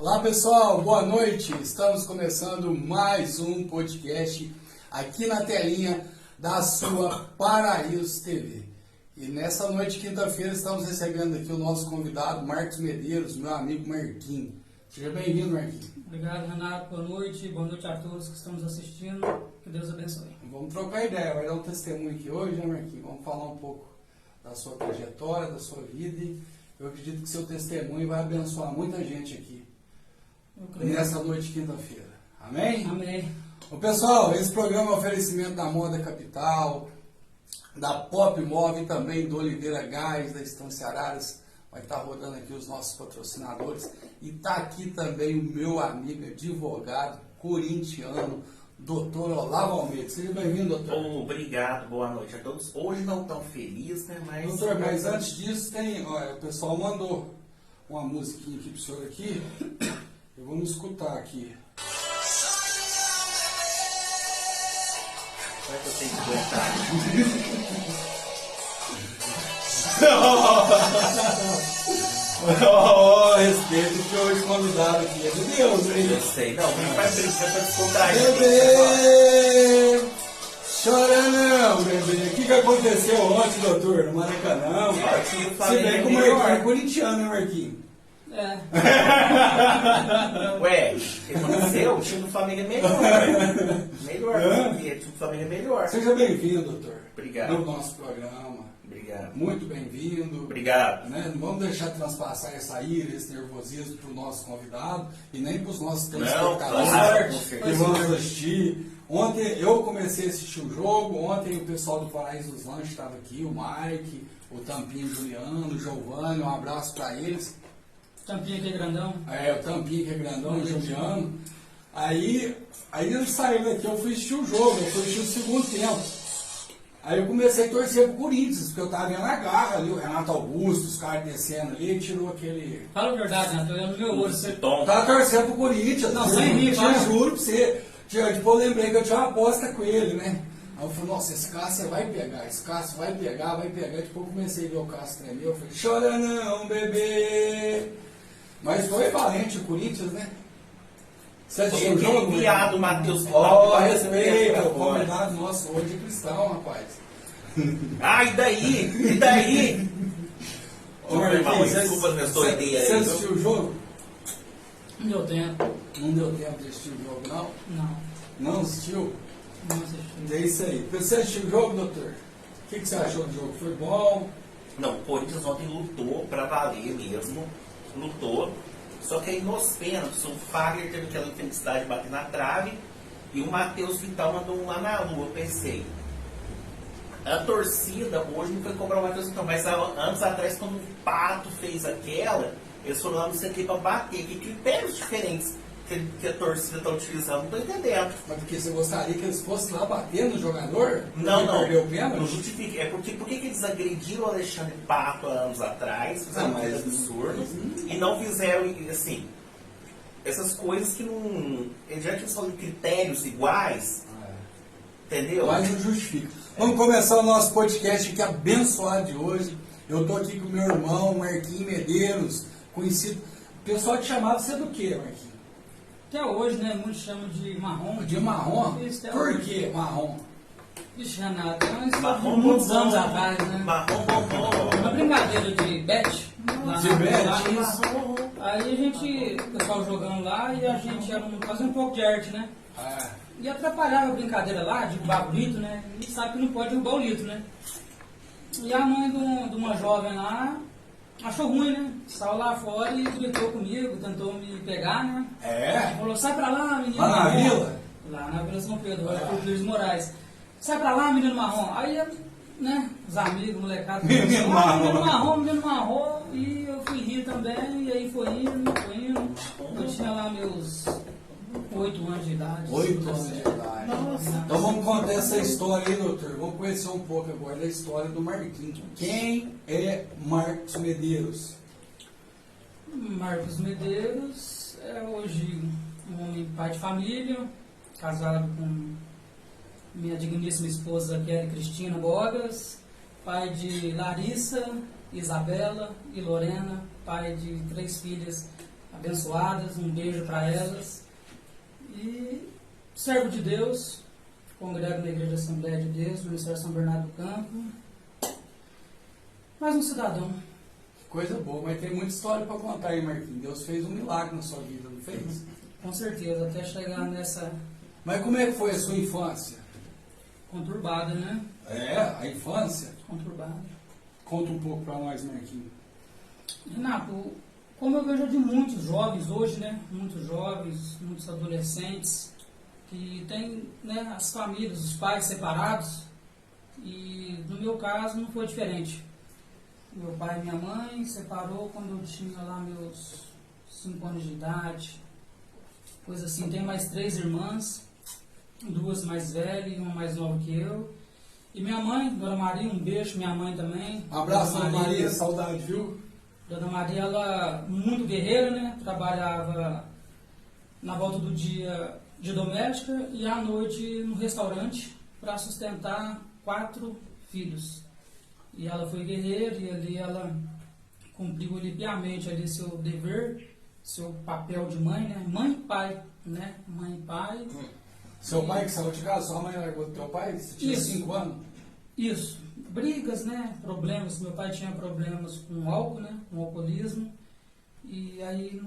Olá pessoal, boa noite. Estamos começando mais um podcast aqui na telinha da sua Paraíso TV. E nessa noite, quinta-feira, estamos recebendo aqui o nosso convidado, Marcos Medeiros, meu amigo Marquinhos. Seja bem-vindo, Marquinhos. Obrigado, Renato. Boa noite a todos que estão nos assistindo. Que Deus abençoe. Vamos trocar ideia, vai dar um testemunho aqui hoje, né, Marquinhos? Vamos falar um pouco da sua trajetória, da sua vida. E eu acredito que seu testemunho vai abençoar muita gente aqui nessa noite, quinta-feira. Amém? Amém. Bom, pessoal, esse programa é um oferecimento da Moda Capital, da Pop Móvel e também do Oliveira Gás, da Estância Araras. Vai estar rodando aqui os nossos patrocinadores. E está aqui também o meu amigo advogado corintiano, doutor Olavo Almeida. Seja bem-vindo, doutor. Obrigado, boa noite a todos. Hoje não tão feliz, né? Mas... Doutor, mas antes disso tem... Olha, o pessoal mandou uma musiquinha aqui para o senhor aqui. Eu vou me escutar aqui. Será que eu tenho que aguentar? Respeito que hoje convidado aqui é de Deus, hein? Eu sei, não, não vai brincar pra descontrair. Bebê! Chora não, bebê. O que aconteceu ontem, doutor? No Maracanã? Se bem que o Marquinhos é corintiano, né, Marquinhos? É. Ué, o que aconteceu? O time do Flamengo é melhor. Melhor, o time do Flamengo é melhor. Seja bem-vindo, doutor. Obrigado. No nosso programa. Obrigado. Muito bem-vindo. Obrigado. Né? Não vamos deixar transpassar essa ira, esse nervosismo para o nosso convidado e nem para os nossos telespectadores que vão assistir. Ontem eu comecei a assistir o jogo, ontem o pessoal do Paraíso dos Lanches estava aqui, o Mike, o Tampinho Juliano, o Giovanni, um abraço para eles. Tampinha que é grandão. O Tampinho que é grandão, o Juliano. Aí eles saíram daqui, eu fui assistir o jogo, eu fui assistir o segundo tempo. Aí eu comecei a torcer pro Corinthians, porque eu tava vendo a garra ali, o Renato Augusto, os caras descendo ali, ele tirou aquele... Fala a verdade, Renato. Eu no meu olho. Você Tava torcendo pro Corinthians. Não, sem rir, fala. Juro pra você. Tipo, eu lembrei que eu tinha uma aposta com ele, né? Aí eu falei, nossa, esse Cássio vai pegar, esse Cássio vai pegar. Tipo, eu comecei a ver o Cássio tremer, eu falei, chora não, bebê. Mas foi valente o Corinthians, né? Você assistiu o jogo? Enviado, Matheus. Respeito, o convidado nosso hoje é cristão, rapaz. Ah, e daí? E daí? Ô, Marquinhos, desculpa as minhas doideiras você aí. assistiu o jogo? não deu tempo. Não deu tempo de assistir o jogo, não? Não. Não assistiu? Não assisti. É isso aí. Você assistiu o jogo, doutor? O que você achou do jogo? Foi bom? Não, o Corinthians ontem lutou pra valer mesmo. Lutou. Só que aí nos pênaltis, o Fagner teve aquela infelicidade de bater na trave e o Matheus Vital mandou um lá na lua. Eu pensei, a torcida hoje não foi cobrar o Matheus Vital, mas anos atrás, quando o Pato fez aquela, eles foram lá no CT para bater. Que critérios diferentes que a torcida está utilizando? Não estou entendendo. Mas porque você gostaria que eles fossem lá bater no jogador? Não, não. Perdeu o pênalti? Não justifica. É porque por que eles agrediram o Alexandre Pato há anos atrás, fizeram coisas absurdas, e não fizeram, assim, essas coisas que não... Já que eles falam de critérios iguais, entendeu? Mas não justifica. Vamos começar o nosso podcast aqui abençoado de hoje. Eu estou aqui com o meu irmão, Marquinhos Medeiros, conhecido... O pessoal te chamava você do quê, Marquinhos? Até hoje, né? Muitos chamam de marrom. De marrom? Isso, Por que marrom? Vixe, Renato. É uma história de Marrom muitos bombom. anos atrás, né? Marrom bombom. Uma brincadeira de bet. Lá De na- bet, lá, isso. isso. Aí a gente, o pessoal jogando lá e a gente fazia um pouco de arte, né? E atrapalhava a brincadeira lá, derrubar o litro, né? E sabe que não pode derrubar o litro, né? E a mãe de uma jovem lá achou ruim, né? Saiu lá fora e gritou comigo, tentou me pegar, né? Falou, sai pra lá, menino Lá na marrom. vila? Lá na Vila São Pedro, agora foi o Clíris Moraes. Sai pra lá, menino marrom. Aí, né, os amigos, molecados, Menino marrom. menino marrom, e eu fui rir também, e aí foi indo. Eu tinha lá meus 8 anos de idade. 8 anos de idade. Então vamos contar essa história aí, doutor. Vamos conhecer um pouco agora da história do Marquinhos. Quem é Marcos Medeiros? Marcos Medeiros é hoje um homem pai de família, casado com minha digníssima esposa, que é Cristina Bogas, pai de Larissa, Isabela e Lorena, pai de 3 filhas, abençoadas, um beijo para elas. E servo de Deus, congrego na Igreja Assembleia de Deus, no Ministério São Bernardo do Campo. Mais um cidadão. Coisa boa, mas tem muita história para contar aí, Marquinhos. Deus fez um milagre na sua vida, não fez? Com certeza, até chegar nessa... Mas como é que foi a sua infância? Conturbada, né? A infância? Conturbada. Conta um pouco para nós, Marquinhos. Renato, como eu vejo de muitos jovens hoje, né? Muitos jovens, muitos adolescentes, que têm, né, as famílias, os pais separados, e no meu caso não foi diferente. Meu pai e minha mãe separou quando eu tinha lá meus 5 anos de idade, coisa assim. Tenho mais 3 irmãs, 2 mais velhas e uma mais nova que eu. E minha mãe, Dona Maria, um beijo, minha mãe também. Um abraço, Dona Maria, saudade, viu? Dona Maria, ela muito guerreira, né? Trabalhava na volta do dia de doméstica e à noite no restaurante para sustentar 4 filhos. E ela foi guerreira e ali ela cumpriu piamente ali seu dever, seu papel de mãe, né? Mãe e pai, né? Mãe e pai. Seu pai que saiu de casa, sua mãe largou do teu pai? Você tinha 5 anos? Isso. Brigas, né? Problemas. Meu pai tinha problemas com álcool, né? Com alcoolismo. E aí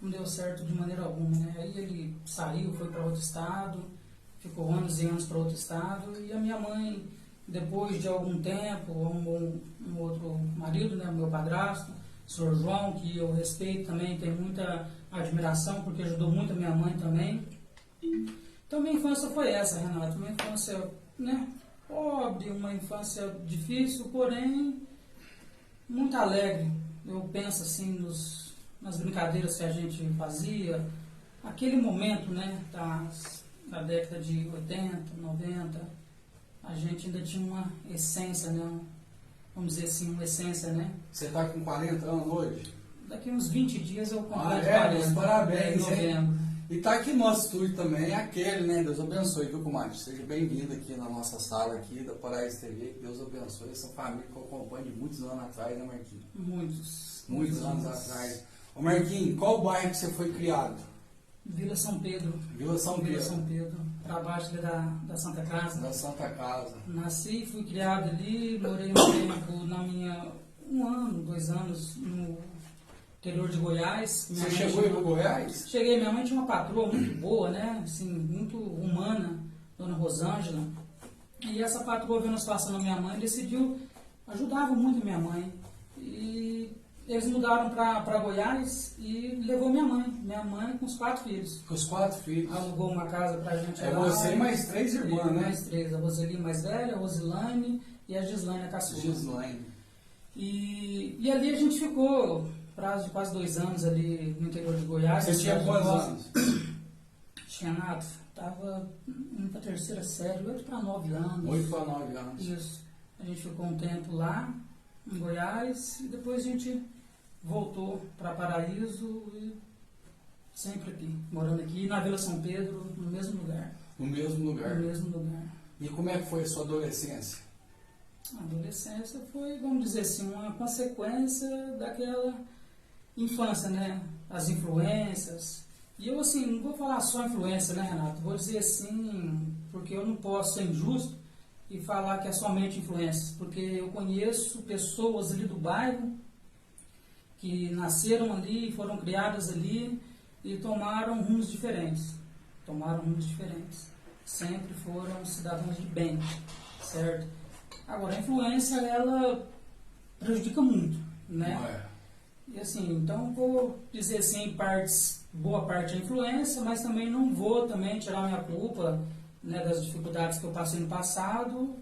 não deu certo de maneira alguma, né? Aí ele saiu, foi para outro estado, ficou anos e anos para outro estado. E a minha mãe, depois de algum tempo, um outro marido, né? Meu padrasto, o senhor João, que eu respeito também, tenho muita admiração, porque ajudou muito a minha mãe também. Então, minha infância foi essa, Renato. Uma infância, né, pobre, uma infância difícil, porém muito alegre. Eu penso assim nas brincadeiras que a gente fazia, aquele momento, né, da década de 80, 90, a gente ainda tinha uma essência, né, vamos dizer assim, uma essência, né. Você está com 40 anos hoje? Daqui uns 20 dias eu completo 40, parabéns, em novembro. E está aqui nosso estúdio também, aquele, né? Deus abençoe, viu, comadre? Seja bem-vindo aqui na nossa sala aqui da Paraíso TV. Que Deus abençoe essa família que eu acompanho de muitos anos atrás, né, Marquinhos? Muitos anos atrás. Ô, Marquinhos, qual bairro que você foi criado? Vila São Pedro. Vila São Pedro. Vila São Pedro, para baixo da Santa Casa. Da Santa Casa. Nasci, fui criado ali, morei um tempo na minha... 1 ano, 2 anos no interior de Goiás. Você chegou aí pro Goiás? Cheguei, minha mãe tinha uma patroa muito boa, né? Assim, muito humana, Dona Rosângela. E essa patroa, vendo a situação da minha mãe, decidiu, ajudava muito minha mãe. E eles mudaram para Goiás e levou minha mãe com os 4 filhos. Com os 4 filhos. Alugou uma casa pra gente É lá. você e mais 3 irmãs, né? Mais 3, a Roseli mais velha, a Rosilane e a Gislaine, a caçula. Gislaine. E ali a gente ficou, prazo de quase 2 anos ali no interior de Goiás. Você tinha quantos anos? Tinha nada, estava indo para a 3ª série, 8 para 9 anos. 8 para 9 anos. Isso. A gente ficou um tempo lá, em Goiás, e depois a gente voltou para Paraíso e sempre aqui, morando aqui, na Vila São Pedro, no mesmo lugar. No mesmo lugar. No mesmo lugar. E como é que foi a sua adolescência? A adolescência foi, vamos dizer assim, uma consequência daquela infância, né? As influências. E eu, assim, não vou falar só influência, né, Renato? Vou dizer assim, porque eu não posso ser injusto e falar que é somente influência. Porque eu conheço pessoas ali do bairro que nasceram ali, foram criadas ali e tomaram rumos diferentes. Sempre foram cidadãos de bem, certo? Agora, a influência, ela prejudica muito, né? Não é. E assim, então vou dizer assim, boa parte é influência, mas também não vou também tirar minha culpa, né, das dificuldades que eu passei no passado,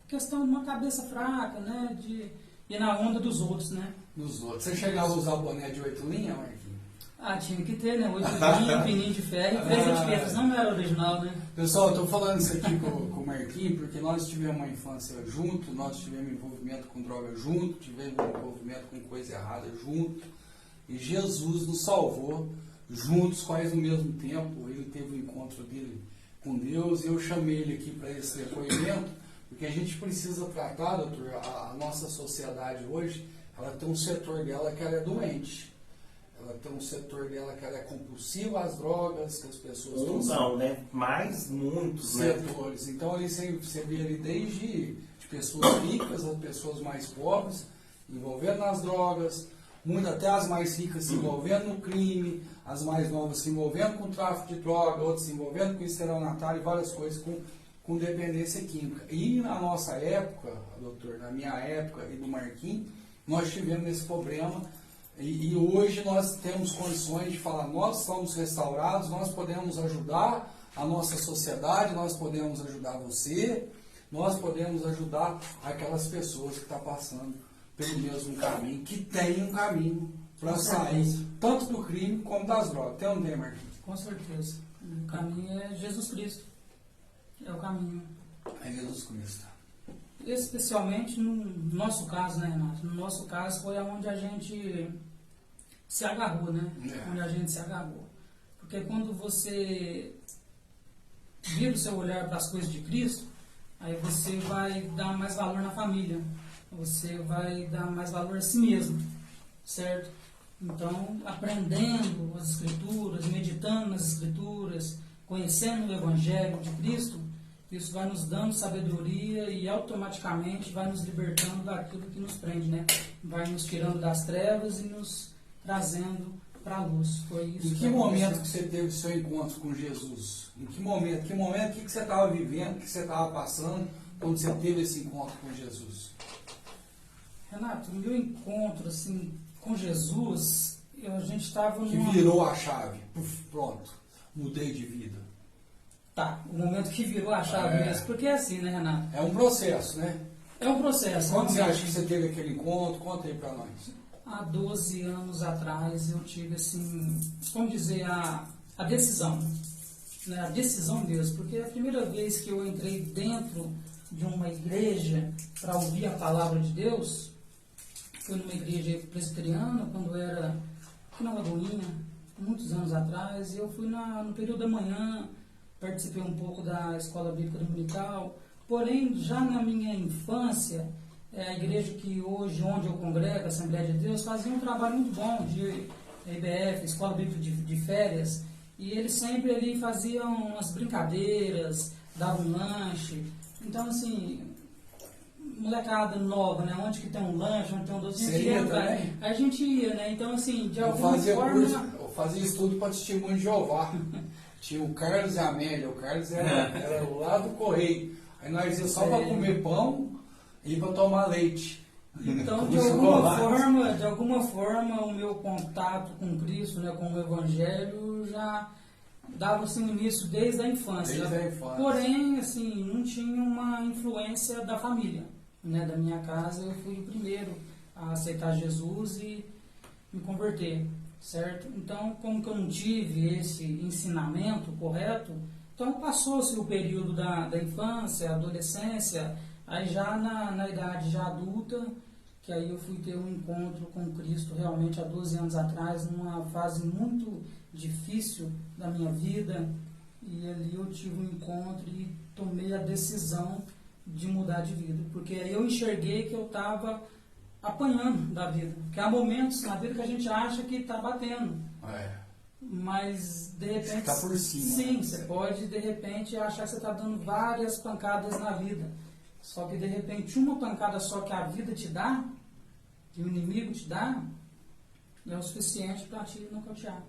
questão de uma cabeça fraca, né, de ir na onda dos outros, né? Dos outros. Você chegava a usar boné de 8 linhas, Marquinhos? Ah, tinha que ter, né? 8 linhas, pininho de ferro e 3 etiquetas, não era original, né? Pessoal, eu estou falando isso aqui com o Marquinhos porque nós tivemos uma infância junto, nós tivemos envolvimento com droga junto, tivemos envolvimento com coisa errada junto, e Jesus nos salvou juntos, quase no mesmo tempo. Ele teve o encontro dele com Deus e eu chamei ele aqui para esse depoimento, porque a gente precisa tratar, doutor, a nossa sociedade hoje, ela tem um setor dela que ela é doente. Ela tem um setor dela que ela é compulsiva às drogas, que as pessoas Não, né? Mas muitos, setores. Né? Então ali você vê ali desde de pessoas ricas a pessoas mais pobres, envolvendo nas drogas, muitas até as mais ricas se envolvendo no crime, as mais novas se envolvendo com tráfico de droga, outras se envolvendo com estelionatário e várias coisas com dependência química. E na nossa época, doutor, na minha época e do Marquinhos, nós tivemos esse problema e hoje nós temos condições de falar, nós estamos restaurados, nós podemos ajudar a nossa sociedade, nós podemos ajudar você, nós podemos ajudar aquelas pessoas que estão passando pelo mesmo caminho, que tem um caminho para sair, tanto do crime como das drogas. Tem ou não tem, Marquinhos? Com certeza. O caminho é Jesus Cristo. É o caminho. É Jesus Cristo. Especialmente no nosso caso, né, Renato? No nosso caso foi onde a gente se agarrou, né? Onde a gente se agarrou. Porque quando você vira o seu olhar para as coisas de Cristo, aí você vai dar mais valor na família. Você vai dar mais valor a si mesmo, certo? Então, aprendendo as Escrituras, meditando nas Escrituras, conhecendo o Evangelho de Cristo, isso vai nos dando sabedoria e automaticamente vai nos libertando daquilo que nos prende, né? Vai nos tirando das trevas e nos trazendo para a luz. Foi isso. Em que momento que você teve o seu encontro com Jesus? Em que momento? O que você estava vivendo, o que você estava passando quando você teve esse encontro com Jesus? Renato, o meu encontro assim, com Jesus, a gente estava Que virou a chave. Pronto, mudei de vida. Tá, o momento que virou a chave mesmo. Porque é assim, né, Renato? É um processo, né? É um processo. Quando você acha que você teve aquele encontro? Conta aí pra nós. Há 12 anos atrás eu tive, assim, vamos dizer, a decisão. Né? A decisão mesmo. Porque a primeira vez que eu entrei dentro de uma igreja para ouvir a palavra de Deus foi numa igreja presbiteriana, quando eu era aqui na Lagoinha, muitos anos atrás. E eu fui no período da manhã, participei um pouco da escola bíblica dominical, porém já na minha infância, a igreja que hoje, onde eu congrego, a Assembleia de Deus, fazia um trabalho muito bom de IBF, Escola Bíblica de Férias, e eles sempre ali faziam umas brincadeiras, davam um lanche. Então, assim, molecada nova, né? Onde que tem um lanche, onde tem um doce, a gente ia, né? Então, assim, de alguma forma... Eu fazia estudo para testemunho de Jeová. Tinha o Carlos e a Amélia. O Carlos era o lado do correio. Aí nós íamos só para comer pão e para tomar leite. Então, de alguma forma, o meu contato com Cristo, né, com o Evangelho, já dava assim, um início desde a infância. Porém, assim, não tinha uma influência da família. Né, da minha casa, eu fui o primeiro a aceitar Jesus e me converter. Certo? Então, como que eu não tive esse ensinamento correto, então passou-se o período da infância, adolescência, aí já na idade já adulta, que aí eu fui ter um encontro com Cristo realmente há 12 anos atrás, numa fase muito difícil da minha vida, e ali eu tive um encontro e tomei a decisão de mudar de vida, porque aí eu enxerguei que eu estava apanhando da vida, porque há momentos na vida que a gente acha que está batendo, mas de repente você está por cima. Sim, você pode de repente achar que você está dando várias pancadas na vida, só que de repente uma pancada só que a vida te dá, que o inimigo te dá, é o suficiente para te nocautear.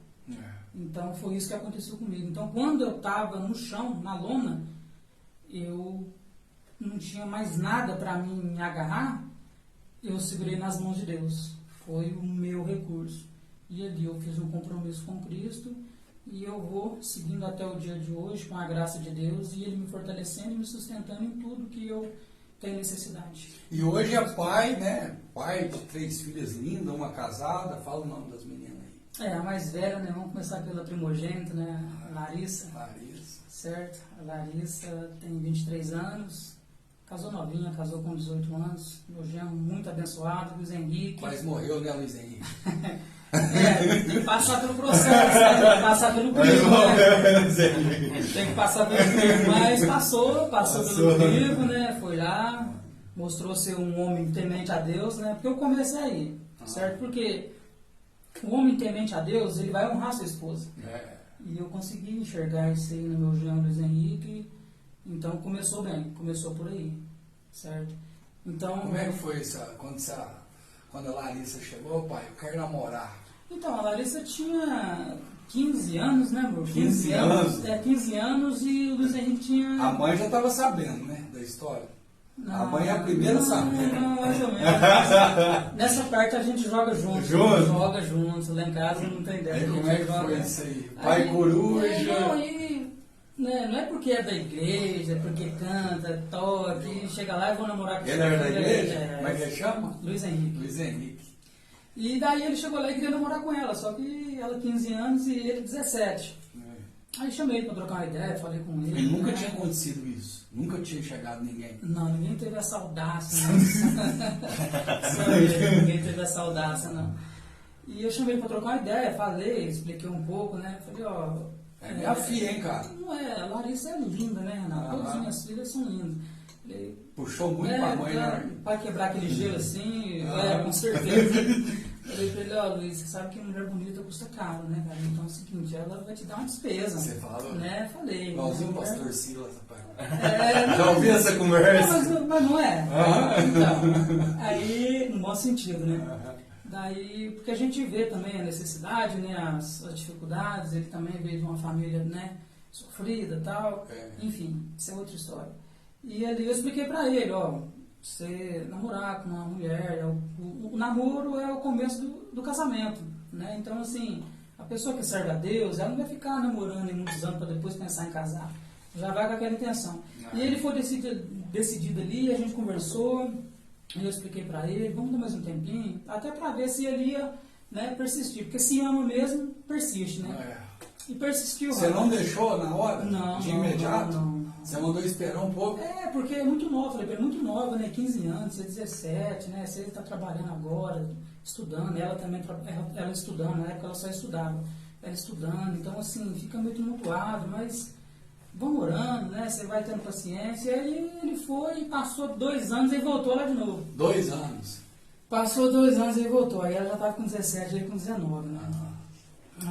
Então foi isso que aconteceu comigo. Então quando eu estava no chão, na lona, eu não tinha mais nada para mim me agarrar, eu segurei nas mãos de Deus. Foi o meu recurso. E ali eu fiz um compromisso com Cristo e eu vou seguindo até o dia de hoje com a graça de Deus e Ele me fortalecendo e me sustentando em tudo que eu tenho necessidade. E hoje é pai, né? Pai de 3 filhas lindas, uma casada. Fala o nome das meninas aí. A mais velha, né? Vamos começar pela primogênita, né? A Larissa. Larissa. Certo? A Larissa tem 23 anos. Casou novinha, casou com 18 anos. Meu genro muito abençoado, Luiz Henrique. Mas morreu, né, Luiz Henrique? Tem que passar pelo processo, né? Tem que passar pelo crivo, né? Tem que passar pelo crivo, mas passou pelo crivo, né? Foi lá, mostrou ser um homem temente a Deus, né? Porque eu comecei aí, certo? Porque o homem temente a Deus, ele vai honrar sua esposa. É. E eu consegui enxergar isso aí no meu genro Luiz Henrique, então começou bem, começou por aí, certo? Então, Como é que foi isso? Quando a Larissa chegou, pai, eu quero namorar. Então, a Larissa tinha 15 anos, né, amor? 15 anos? 15 anos e o Luiz Henrique tinha... A mãe já estava sabendo, né, da história. Não, A mãe é a primeira a saber. Não, mais ou menos. Nessa parte a gente joga junto. Junto? Joga junto. Lá em casa não tem ideia. Aí como é que foi isso aí? Pai Aí, coruja? Não, aí, né, não é porque é da igreja, é porque canta, toca, e chega lá e vou namorar com Ele era da igreja? Como é que É, ele chama? Luiz Henrique. Luiz Henrique. E daí ele chegou lá e queria namorar com ela, só que ela 15 anos e ele 17. Aí chamei ele pra trocar uma ideia, falei com ele. E nunca né? tinha acontecido isso. Nunca tinha chegado ninguém. Não, ninguém teve essa audácia, não. Ninguém teve essa audácia, não. E eu chamei ele pra trocar uma ideia, falei, expliquei um pouco, né? Falei, ó... É minha filha, hein, cara? Não é, a Larissa é linda, né, Renato? Todas as minhas filhas são lindas. Falei, Puxou muito pra mãe, né? pra quebrar aquele gelo assim, com certeza. Falei pra ele, ó, Luiz, você sabe que mulher bonita custa caro, né, cara? Então é o seguinte, ela vai te dar uma despesa. Você falou? Né? Falei. Igualzinho o né, pastor Silas, rapaz. Já ouvi essa conversa? Mas não é. Então, aí, no bom sentido, né? Daí, porque a gente vê também a necessidade, né, as dificuldades, ele também veio de uma família, né, sofrida e tal, enfim, isso é outra história. E ali eu expliquei pra ele, ó, você namorar com uma mulher, o namoro é o começo do casamento, né, então assim, a pessoa que serve a Deus, ela não vai ficar namorando em muitos anos para depois pensar em casar, já vai com aquela intenção. E ele foi decidido ali, a gente conversou, e eu expliquei pra ele, vamos dar mais um tempinho, até pra ver se ele ia, né, persistir, porque se ama mesmo, persiste, né? E persistiu. Você não deixou na hora? Não. De imediato? Não. Você mandou esperar um pouco? É, porque é muito nova, falei, é muito nova, né? 15 anos, você é 17, né? Você está trabalhando agora, estudando, ela também, ela estudando, na época ela só estudava, ela estudando, então assim, fica meio tumultuado, mas vamos orando, né? Você vai tendo paciência. E aí ele foi, passou 2 anos e voltou lá de novo. 2 anos? Passou 2 anos e voltou, aí ela já estava com 17, ele com 19, né?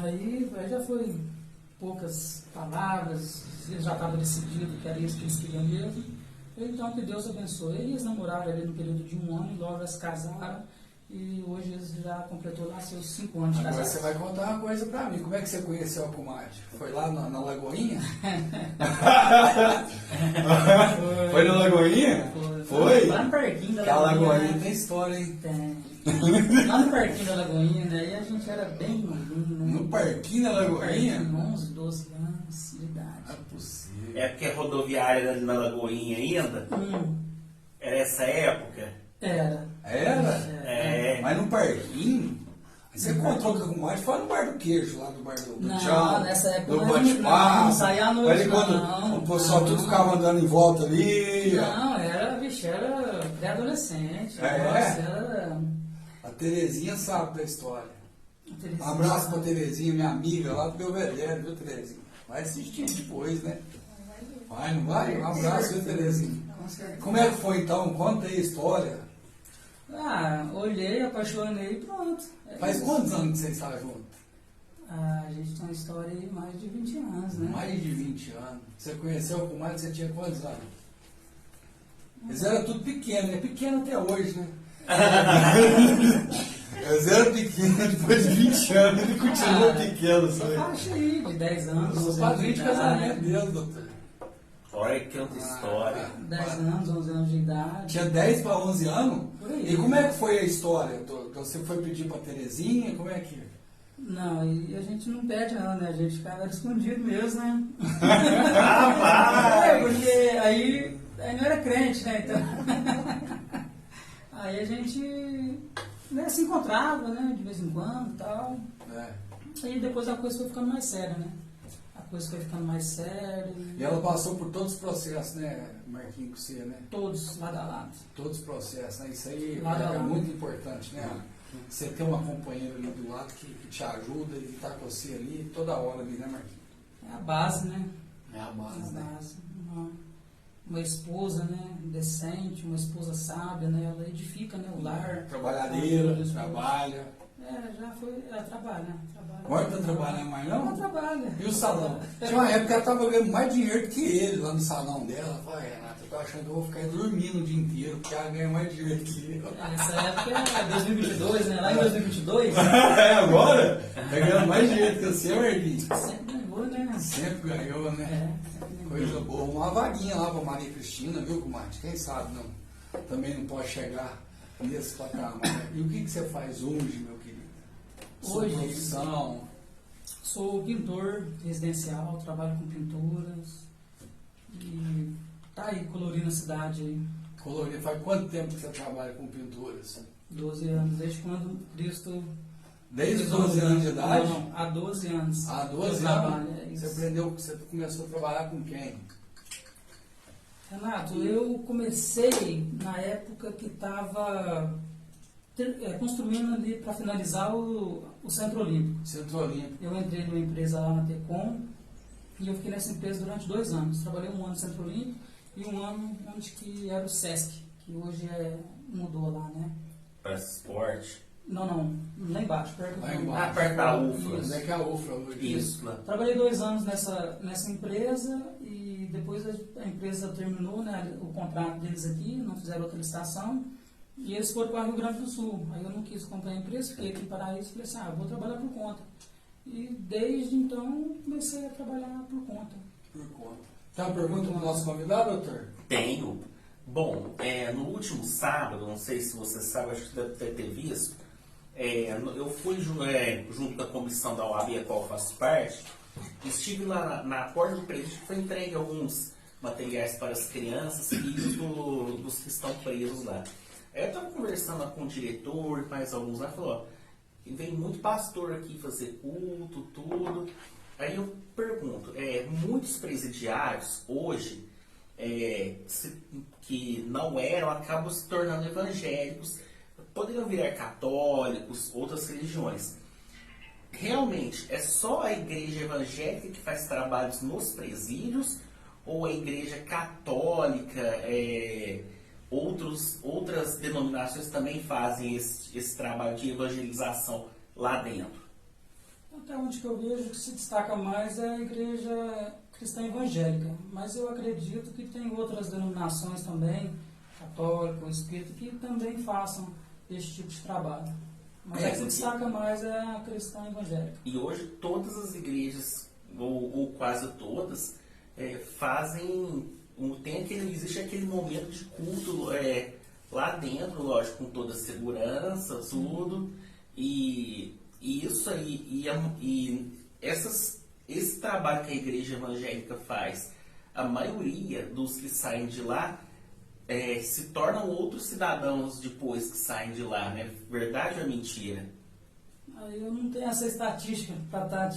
Aí já foi poucas palavras, ele já estava decidido que era isso que eles queriam mesmo. Então que Deus abençoe. Eles namoraram ali no período de 1 ano e logo eles se casaram. E hoje eles já completou lá seus 5 anos de Agora casados. você vai contar uma coisa pra mim. Como é que você conheceu a comadre? Foi lá na Lagoinha? Foi na Lagoinha? Foi? Lá no parquinho da A Lagoinha. Lagoinha tem história, hein? Tem. Lá no parquinho da Lagoinha, daí a gente era bem novinho, né? No parquinho da Lagoinha? Com 11, 12 anos de idade. Não é possível. É porque a rodoviária ali na Lagoinha ainda, era essa época. Era. Era? É. Mas no parquinho? Você encontrou com a comadre? Foi no bar do queijo, lá do bar do Não, tchau, nessa época do não bate-papo. saía à noite, Aí quando o pessoal tudo ficava andando em volta ali. Não, era pré-adolescente. É? Nossa, era... A Terezinha sabe da história. Interessante. Um abraço pra Terezinha, minha amiga lá do Belvedere, viu, Terezinha? Vai assistir depois, né? Vai, não vai? Um abraço, viu, Terezinha? Com certeza. Como é que foi então? Conta aí a história. Olhei, apaixonei e pronto. É Faz isso. quantos anos que vocês estão juntos? A gente tem uma história aí de mais de 20 anos, né? Mais de 20 anos. Você conheceu a comadre, você tinha quantos anos? Eles eram tudo pequeno, é pequeno até hoje, né? Eles eram pequenos, depois de 20 anos, ele continuou pequeno, Essa sabe? faixa aí, de 10 anos. Eu sou 11 padrinho de anos casamento dele, doutor. Olha que outra história. 10 anos, 11 anos de idade. Tinha 10 para 11 anos? Por aí. E como é que foi a história? Você foi pedir para Terezinha? Como é que... Não, e a gente não pede não, né? A gente ficava escondido mesmo, né? Rapaz! Porque aí não era crente, né? Então... aí a gente, né, se encontrava, né? De vez em quando e tal. É. Aí depois a coisa foi ficando mais séria, né? A coisa foi ficando mais séria. E ela passou por todos os processos, né, Marquinhos, com você, né? Todos lado a lado. Todos os processos, né? Isso aí Lado a é lado. muito importante, né? Você ter uma companheira ali do lado que te ajuda e está com você ali toda hora ali, né, Marquinhos? É a base, né? É a É base, a né? base. Uma esposa, né? Decente, uma esposa sábia, né? Ela edifica, né? O lar. Trabalhadeira, Família, trabalha. Já foi trabalhar. Agora não tá trabalhando mais não? Não trabalha. E o salão? Tinha uma época que ela estava ganhando mais dinheiro que ele lá no salão dela. Ela falou, Renata, eu tô achando que eu vou ficar dormindo o dia inteiro, porque ela ganha mais dinheiro que eu. Essa época é 2022, né? Lá em 2022. É agora? Tá ganhando mais dinheiro que você, Marquinhos? Sempre ganhou, né? Sempre ganhou, né? Sempre ganhou. Coisa boa. Uma vaguinha lá pra Maria Cristina, viu, comadre? Quem sabe não? Também não pode chegar nesse patamar. E o que você faz hoje, meu querido? Sua Hoje? profissão? Sou pintor residencial, trabalho com pinturas. E tá aí colorindo a cidade aí. Colorido. Faz quanto tempo que você trabalha com pinturas? 12 anos, desde quando Cristo... Desde os 12 anos de idade? Não, há 12 anos. Há 12 eu anos? trabalho, é Você isso. aprendeu, você começou a trabalhar com quem? Renato, eu comecei na época que estava construindo ali para finalizar o Centro Olímpico. Centro Olímpico. Eu entrei numa empresa lá na Tecom e eu fiquei nessa empresa durante 2 anos. Trabalhei 1 ano no Centro Olímpico e 1 ano onde que era o Sesc, que hoje mudou lá, né? Para esporte. Não, lá embaixo, perto Lá do... embaixo. Perto da UFA. Onde é que é a UFRA hoje? Isso, né? Trabalhei 2 anos nessa empresa e depois a empresa terminou, né, o contrato deles aqui, não fizeram outra licitação e eles foram para o Rio Grande do Sul. Aí eu não quis comprar a empresa, fiquei aqui em Paraíso e falei assim, vou trabalhar por conta. E desde então comecei a trabalhar por conta. Por conta. Tem uma pergunta para o nosso convidado, doutor? Tenho. Bom, no último sábado, não sei se você sabe, acho que deve ter visto, eu fui junto da comissão da OAB, a qual eu faço parte, estive lá na porta do presídio, foi entregue alguns materiais para as crianças, filhos dos que estão presos lá. Aí eu estava conversando com o diretor, mais alguns lá, falou, ó, vem muito pastor aqui fazer culto, tudo. Aí eu pergunto, muitos presidiários hoje, que não eram, acabam se tornando evangélicos, poderiam virar católicos, outras religiões. Realmente, é só a igreja evangélica que faz trabalhos nos presídios, ou a igreja católica, outras denominações também fazem esse trabalho de evangelização lá dentro? Até onde que eu vejo que se destaca mais é a igreja cristã evangélica, mas eu acredito que tem outras denominações também, católico, espírita, que também façam esse tipo de trabalho. Mas a que se destaca mais é a cristã evangélica. E hoje todas as igrejas, ou quase todas, fazem, existe aquele momento de culto lá dentro, lógico, com toda a segurança, tudo, e isso aí, esse trabalho que a igreja evangélica faz, a maioria dos que saem de lá se tornam outros cidadãos depois que saem de lá, né? Verdade ou é mentira? Eu não tenho essa estatística para estar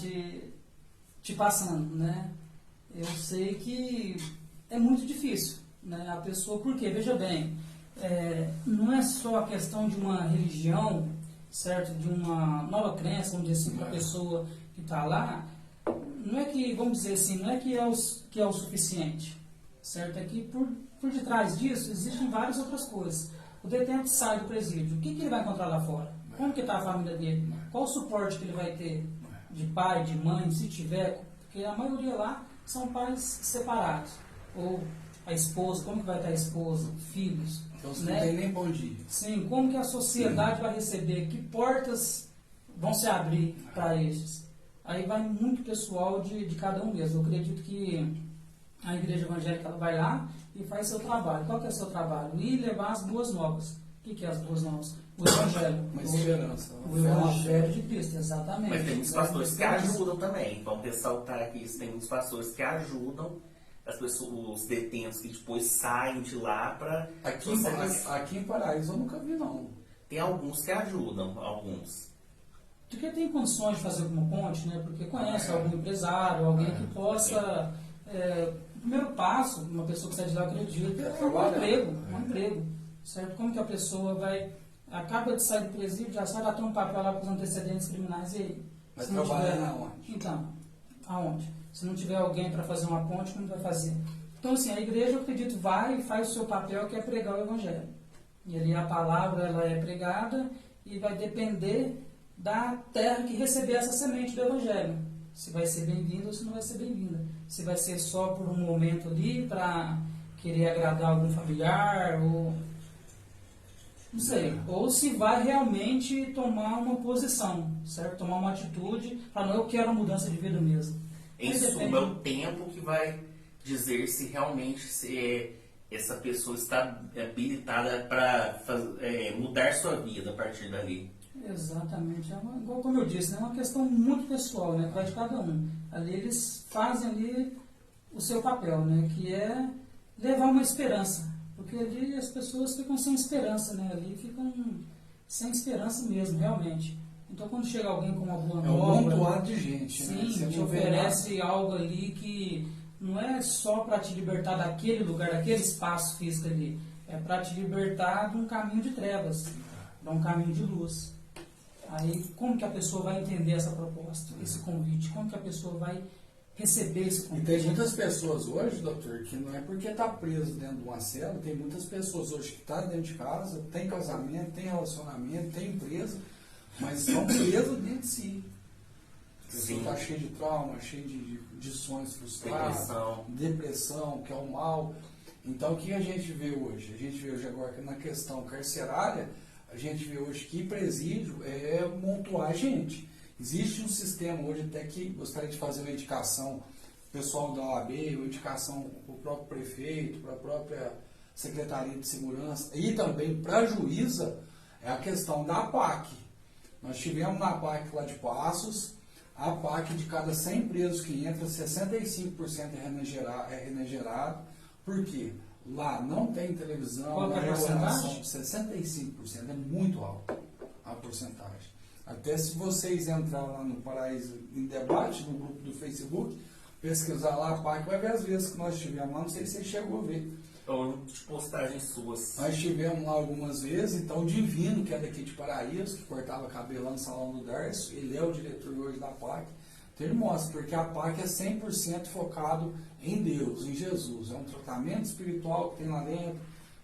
te passando, né? Eu sei que é muito difícil, né? A pessoa, por quê? Veja bem, não é só a questão de uma religião, certo? De uma nova crença, vamos dizer assim, para a pessoa que está lá, não é que, vamos dizer assim, não é que é o suficiente, certo? É que por detrás disso existem várias outras coisas. O detento sai do presídio, o que ele vai encontrar lá fora? Como que está a família dele? Qual o suporte que ele vai ter de pai, de mãe, se tiver? Porque a maioria lá são pais separados. Ou a esposa, como que vai estar a esposa, filhos? Então você não tem nem bom dia. Sim, como que a sociedade vai receber? Que portas vão se abrir para eles? Aí vai muito pessoal de cada um deles. Eu acredito que a igreja evangélica ela vai lá e faz seu trabalho. Qual que é o seu trabalho? Ir levar as boas novas. O que é as boas novas? O evangelho. Uma esperança. O evangelho de Cristo, exatamente. Mas tem muitos pastores que ajudam também. Vamos ressaltar aqui, tem muitos pastores que ajudam as pessoas, os detentos que depois saem de lá para... Aqui em Paraíso eu nunca vi, não. Tem alguns que ajudam, alguns. Porque tem condições de fazer alguma ponte, né? Porque conhece algum empresário, alguém que possa... o primeiro passo, uma pessoa que sai de lá, acredita, é um emprego. Certo? Como que a pessoa acaba de sair do presídio, já sai, já tem um papel lá com os antecedentes criminais, e aí? Vai trabalhar aonde? Então, aonde? Se não tiver alguém para fazer uma ponte, como vai fazer? Então, assim, a igreja, eu acredito, vai e faz o seu papel, que é pregar o evangelho. E ali a palavra, ela é pregada e vai depender da terra que receber essa semente do Evangelho. Se vai ser bem-vinda ou se não vai ser bem-vinda. Se vai ser só por um momento ali para querer agradar algum familiar, ou não sei. Ou se vai realmente tomar uma posição, certo? Tomar uma atitude, para não, eu quero uma mudança de vida mesmo. Em suma, é o tempo que vai dizer se realmente essa pessoa está habilitada para mudar sua vida a partir dali. Exatamente. Igual como eu disse, é uma questão muito pessoal, né? Vai de cada um. Ali eles fazem ali o seu papel, né? Que é levar uma esperança. Porque ali as pessoas ficam sem esperança, né? Ali ficam sem esperança mesmo, realmente. Então quando chega alguém com uma boa nova... É um montoado de gente, sim, né? Você te oferece algo ali que não é só para te libertar daquele lugar, daquele espaço físico ali. É para te libertar de um caminho de trevas, para um caminho de luz. Aí, como que a pessoa vai entender essa proposta, esse convite? Como que a pessoa vai receber esse convite? E tem muitas pessoas hoje, doutor, que não é porque está preso dentro de uma cela, tem muitas pessoas hoje que estão dentro de casa, tem casamento, tem relacionamento, tem empresa, mas estão presas dentro de si. A pessoa está cheia de trauma, cheia de sonhos frustrados, depressão, que é o mal. Então, o que a gente vê hoje? A gente vê hoje agora que na questão carcerária, a gente vê hoje que presídio é montuar gente. Existe um sistema hoje até que gostaria de fazer uma indicação pessoal da OAB, uma indicação para o próprio prefeito, para a própria Secretaria de Segurança e também para a juíza, é a questão da APAC. Nós tivemos na APAC lá de Passos, a APAC de cada 100 presos que entra, 65% é renegerado. Por quê? Lá não tem televisão, qual é a porcentagem? 65%, é muito alto a porcentagem. Até se vocês entrarem lá no Paraíso em Debate, no grupo do Facebook, pesquisar lá a PAC, vai ver as vezes que nós tivemos lá, não sei se você chegou a ver. Ou de postagens suas. Nós tivemos lá algumas vezes, então o Divino, que é daqui de Paraíso, que cortava cabelo lá no Salão do Darcio, ele é o diretor hoje da PAC. Então ele mostra, porque a PAC é 100% focado em Deus, em Jesus. É um tratamento espiritual que tem lá dentro.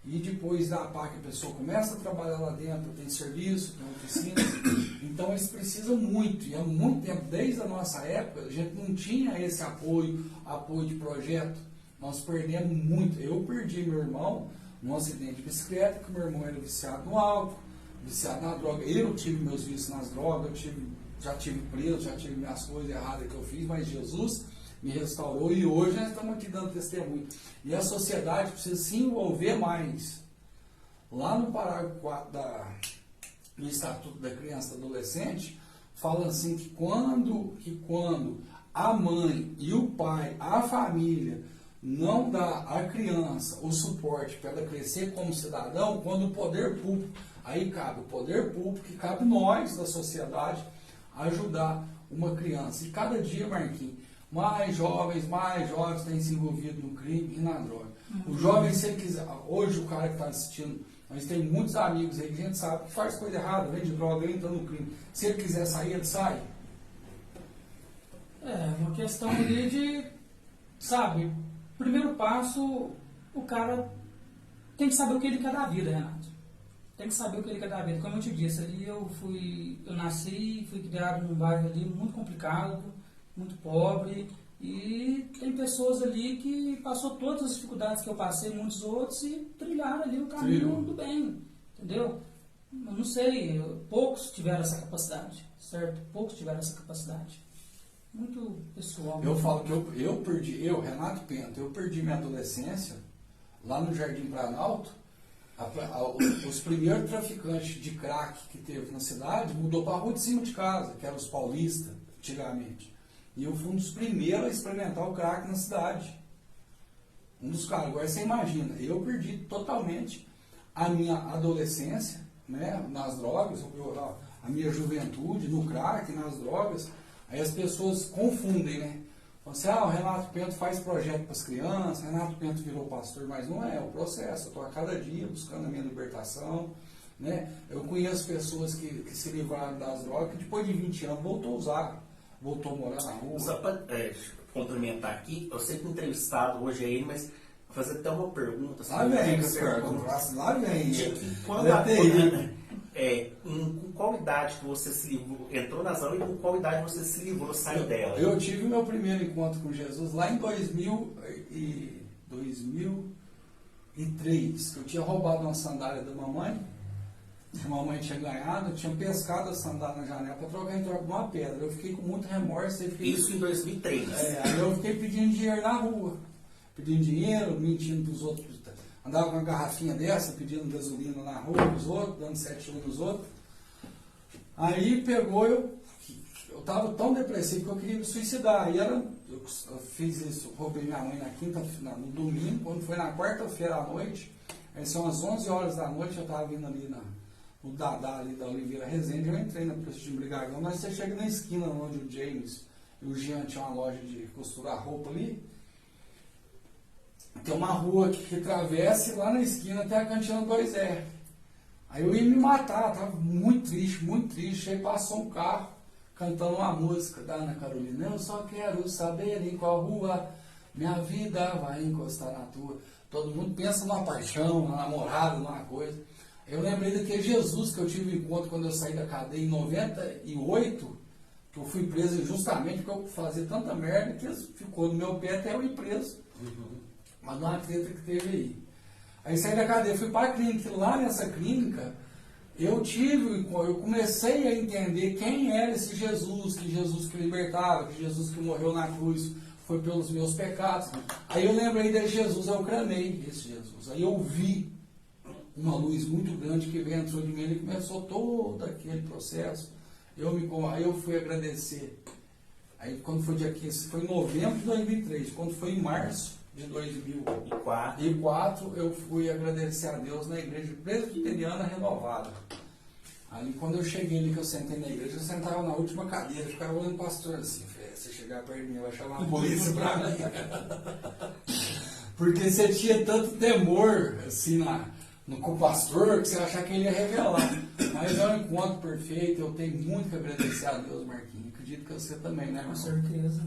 E depois da PAC a pessoa começa a trabalhar lá dentro, tem serviço, tem oficinas. Então eles precisam muito, e há muito tempo, desde a nossa época, a gente não tinha esse apoio de projeto. Nós perdemos muito. Eu perdi meu irmão num acidente de bicicleta, que meu irmão era viciado no álcool, viciado na droga. Eu tive meus vícios nas drogas, já tive preso, já tive minhas coisas erradas que eu fiz, mas Jesus me restaurou e hoje nós estamos aqui dando testemunho. E a sociedade precisa se envolver mais. Lá no parágrafo 4 do Estatuto da Criança e do Adolescente, fala assim que quando a mãe e o pai, a família, não dá à criança o suporte para ela crescer como cidadão, quando o poder público, aí cabe o poder público, que cabe nós da sociedade, ajudar uma criança. E cada dia, Marquinhos, mais jovens têm se envolvido no crime e na droga. O jovem, se ele quiser, hoje o cara que está assistindo, nós temos muitos amigos aí que a gente sabe que faz coisa errada, vende droga, ele entra no crime. Se ele quiser sair, ele sai. É uma questão ali de, sabe, primeiro passo, o cara tem que saber o que ele quer da vida, Renato. Tem que saber o que ele quer da vida. Como eu te disse, ali eu nasci, fui criado num bairro ali muito complicado, muito pobre, e tem pessoas ali que passou todas as dificuldades que eu passei, muitos outros, e trilharam ali o caminho do bem, entendeu? Eu não sei, poucos tiveram essa capacidade, certo? Poucos tiveram essa capacidade. Muito pessoal. Eu falo que eu perdi, Renato Penta, eu perdi minha adolescência lá no Jardim Planalto. Os primeiros traficantes de crack que teve na cidade mudou para a rua de cima de casa, que eram os paulistas, antigamente. E eu fui um dos primeiros a experimentar o crack na cidade. Um dos caras. Agora você imagina, eu perdi totalmente a minha adolescência, né, nas drogas, a minha juventude no crack, nas drogas. Aí as pessoas confundem, né? Falam assim, o Renato Pento faz projeto para as crianças, Renato Pento virou pastor, mas não é o processo. Eu estou a cada dia buscando a minha libertação, né? Eu conheço pessoas que se livraram das drogas, que depois de 20 anos voltou a usar, voltou a morar na rua. Só para complementar aqui, eu sempre entrevistado hoje é ele, mas vou fazer até uma pergunta. Lá vem, Casper, lá vem. Quando a Com qual idade que você se livrou, entrou na zona e com qual idade você se livrou, saiu dela? Eu tive o meu primeiro encontro com Jesus lá em 2003, que eu tinha roubado uma sandália da mamãe, que a mamãe tinha ganhado, eu tinha pescado a sandália na janela para trocar em troca de uma pedra. Eu fiquei com muito remorso. Isso em 2003. Aí eu fiquei pedindo dinheiro na rua, pedindo dinheiro, mentindo para os outros. Andava com uma garrafinha dessa, pedindo gasolina na rua para os outros, dando 7 nos nos outros. Aí pegou, eu estava tão depressivo que eu queria me suicidar. Aí eu fiz isso, roubei minha mãe no domingo, quando foi na quarta-feira à noite, aí são as 11 horas da noite, eu estava vindo ali no Dadá ali da Oliveira Resende, eu entrei na Prestígio Brigagão, mas você chega na esquina onde o James e o Jean tinham uma loja de costurar roupa ali, tem uma rua que atravessa e lá na esquina tem a cantina 2R. Aí eu ia me matar, estava muito triste, aí passou um carro cantando uma música da Ana Carolina. Eu só quero saber em qual rua minha vida vai encostar na tua. Todo mundo pensa numa paixão, numa namorada, numa coisa. Eu lembrei daquele Jesus que eu tive um encontro quando eu saí da cadeia em 98, que eu fui preso justamente porque eu fazia tanta merda que ficou no meu pé até eu ir preso. Mas não há treta que teve aí. Aí saí da cadeia, fui para a clínica. Lá nessa clínica, eu comecei a entender quem era esse Jesus, que libertava, que Jesus que morreu na cruz foi pelos meus pecados. Aí eu lembrei desse Jesus, eu clamei esse Jesus. Aí eu vi uma luz muito grande que veio, entrou de mim, ele começou todo aquele processo. Aí eu fui agradecer. Aí quando foi dia 15, foi em novembro de 2003, quando foi em março de 2004, eu fui agradecer a Deus na igreja presbiteriana renovada. Ali quando eu cheguei ali, que eu sentei na igreja, eu sentava na última cadeira, ficava olhando o pastor assim, se chegar perto de mim, vai chamar a polícia pra mim. Porque você tinha tanto temor, assim, com o pastor, que você achava que ele ia revelar. Mas é um encontro perfeito, eu tenho muito que agradecer a Deus, Marquinhos. Acredito que você também, né, irmão? Com certeza.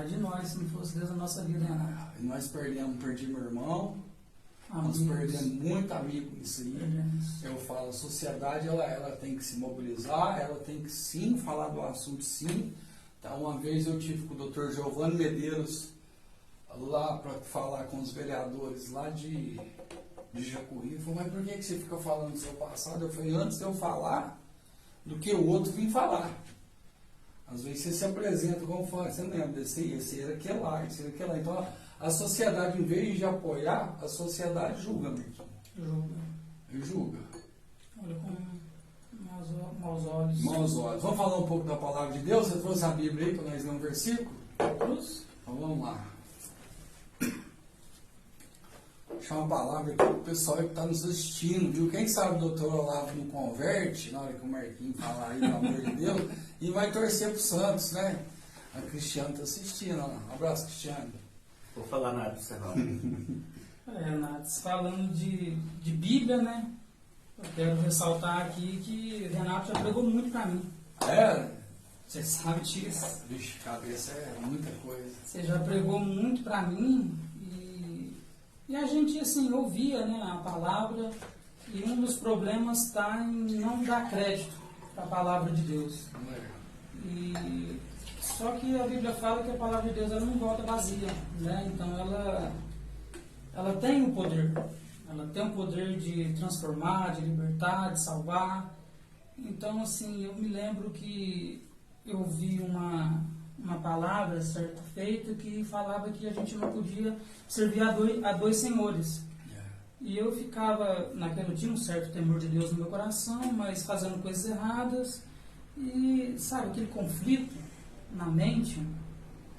De nós, se não fosse Deus na nossa vida, né? Nós perdi meu irmão, nós perdemos muito amigo nisso aí. Eu falo, a sociedade ela tem que se mobilizar, ela tem que sim falar do assunto, sim. Então, uma vez eu tive com o Dr. Giovanni Medeiros lá para falar com os vereadores lá de Jacuí. Ele falou, mas por que você fica falando do seu passado? Eu falei, antes de eu falar do que o outro vir falar. Às vezes você se apresenta como fala, você não lembra desse aí, esse era aquele lá, esse era aquele lá. Então a sociedade, em vez de apoiar, a sociedade julga, Marquinhos. Julga. Olha com maus olhos. Maus olhos. Vamos falar um pouco da palavra de Deus? Você trouxe a Bíblia aí para nós ler um versículo? Cruz? Então vamos lá. Deixar uma palavra aqui para o pessoal que está nos assistindo, viu? Quem sabe o doutor Olavo não converte na hora que o Marquinhos falar aí, pelo amor de Deus, e vai torcer para o Santos, né? A Cristiano está assistindo, ó. Um abraço, Cristiano. Vou falar nada para você não. Renato, falando de Bíblia, né? Eu quero ressaltar aqui que Renato já pregou muito para mim. Você sabe disso. Vixe, cabeça é muita coisa. Você já pregou muito para mim e a gente, assim, ouvia, né, a palavra, e um dos problemas está em não dar crédito para a palavra de Deus. Só que a Bíblia fala que a palavra de Deus ela não volta vazia, né? Então ela tem o poder. Ela tem o poder de transformar, de libertar, de salvar. Então, assim, eu me lembro que eu vi uma palavra certa feita que falava que a gente não podia servir a dois senhores. E eu ficava, eu tinha um certo temor de Deus no meu coração, mas fazendo coisas erradas. E, sabe, aquele conflito na mente,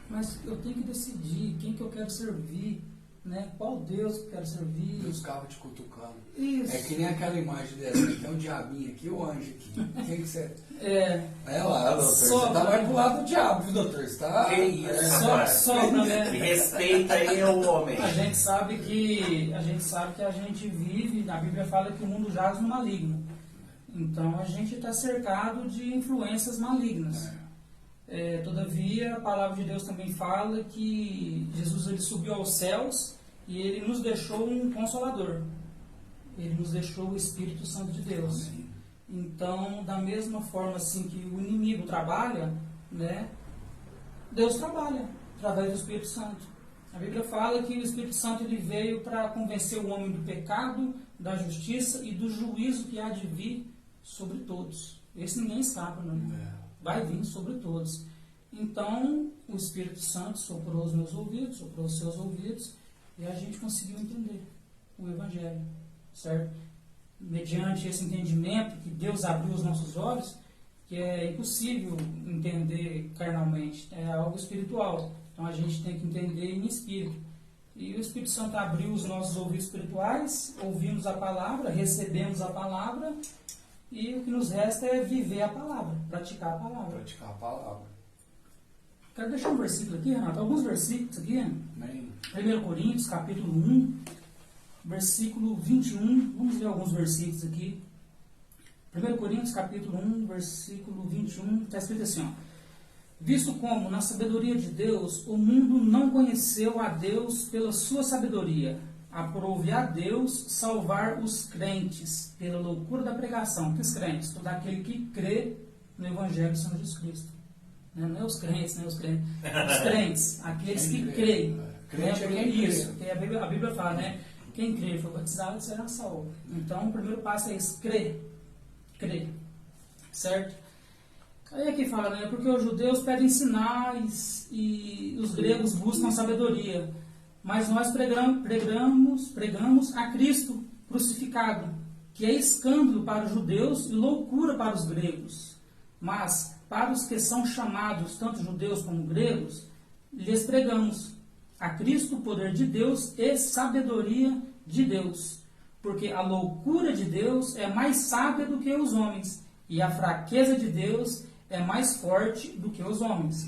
mas eu tenho que decidir quem que eu quero servir, né? Qual Deus que eu quero servir. Deus ficava te cutucando. Isso. É que nem aquela imagem dessa, tem um diabinho aqui, o anjo aqui. Quem que você... lá, doutor, Só você tá mais pro lado do diabo, viu, doutor? Você tá... Que isso, só, né? Me respeita aí, o homem. A gente sabe que a gente vive, a Bíblia fala que o mundo jaz no maligno. Então a gente está cercado de influências malignas. Todavia, a palavra de Deus também fala que Jesus ele subiu aos céus e ele nos deixou um consolador. Ele nos deixou o Espírito Santo de Deus. Então, da mesma forma assim que o inimigo trabalha, né, Deus trabalha através do Espírito Santo. A Bíblia fala que o Espírito Santo ele veio para convencer o homem do pecado, da justiça e do juízo que há de vir sobre todos. Esse ninguém escapa, não é? Vai vir sobre todos. Então, o Espírito Santo soprou os meus ouvidos, soprou os seus ouvidos, e a gente conseguiu entender o Evangelho, certo? Mediante esse entendimento que Deus abriu os nossos olhos, que é impossível entender carnalmente, é algo espiritual. Então a gente tem que entender em espírito. E o Espírito Santo abriu os nossos ouvidos espirituais, ouvimos a palavra, recebemos a palavra, e o que nos resta é viver a palavra, praticar a palavra. Praticar a palavra. Quero deixar um versículo aqui, Renato, alguns versículos aqui. Amém. 1 Coríntios, capítulo 1, versículo 21. Vamos ler alguns versículos aqui. 1 Coríntios, capítulo 1, versículo 21, está escrito assim, ó. Visto como, na sabedoria de Deus, o mundo não conheceu a Deus pela sua sabedoria, aprove a Deus salvar os crentes pela loucura da pregação. Que os crentes? Todo aquele que crê no Evangelho do Senhor Jesus Cristo. Não é os crentes, não é os crentes. Os crentes, aqueles que creem. Crente é quem isso, que a Bíblia fala, né? Quem crê e foi batizado será salvo. Então, o primeiro passo é esse, crer. Crer. Certo? Aí aqui fala, né? Porque os judeus pedem sinais e os gregos buscam sabedoria. Mas nós pregamos a Cristo crucificado, que é escândalo para os judeus e loucura para os gregos. Mas para os que são chamados, tanto judeus como gregos, lhes pregamos a Cristo o poder de Deus e sabedoria de Deus. Porque a loucura de Deus é mais sábia do que os homens, e a fraqueza de Deus é mais forte do que os homens.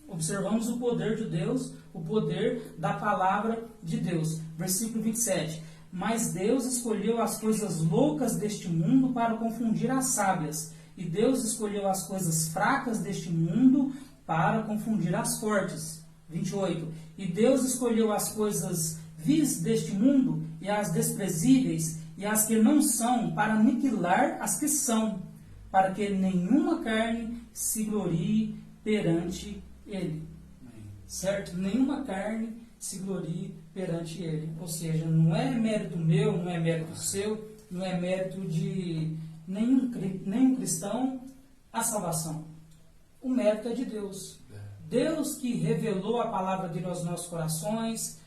Observamos o poder de Deus, o poder da palavra de Deus. Versículo 27. Mas Deus escolheu as coisas loucas deste mundo para confundir as sábias, e Deus escolheu as coisas fracas deste mundo para confundir as fortes. 28. E Deus escolheu as coisas vis deste mundo e as desprezíveis e as que não são para aniquilar as que são, para que nenhuma carne se glorie perante Ele. Certo? Nenhuma carne se glorie perante Ele. Ou seja, não é mérito meu, não é mérito seu, não é mérito de nenhum cristão a salvação. O mérito é de Deus. Deus que revelou a palavra dele aos nossos corações.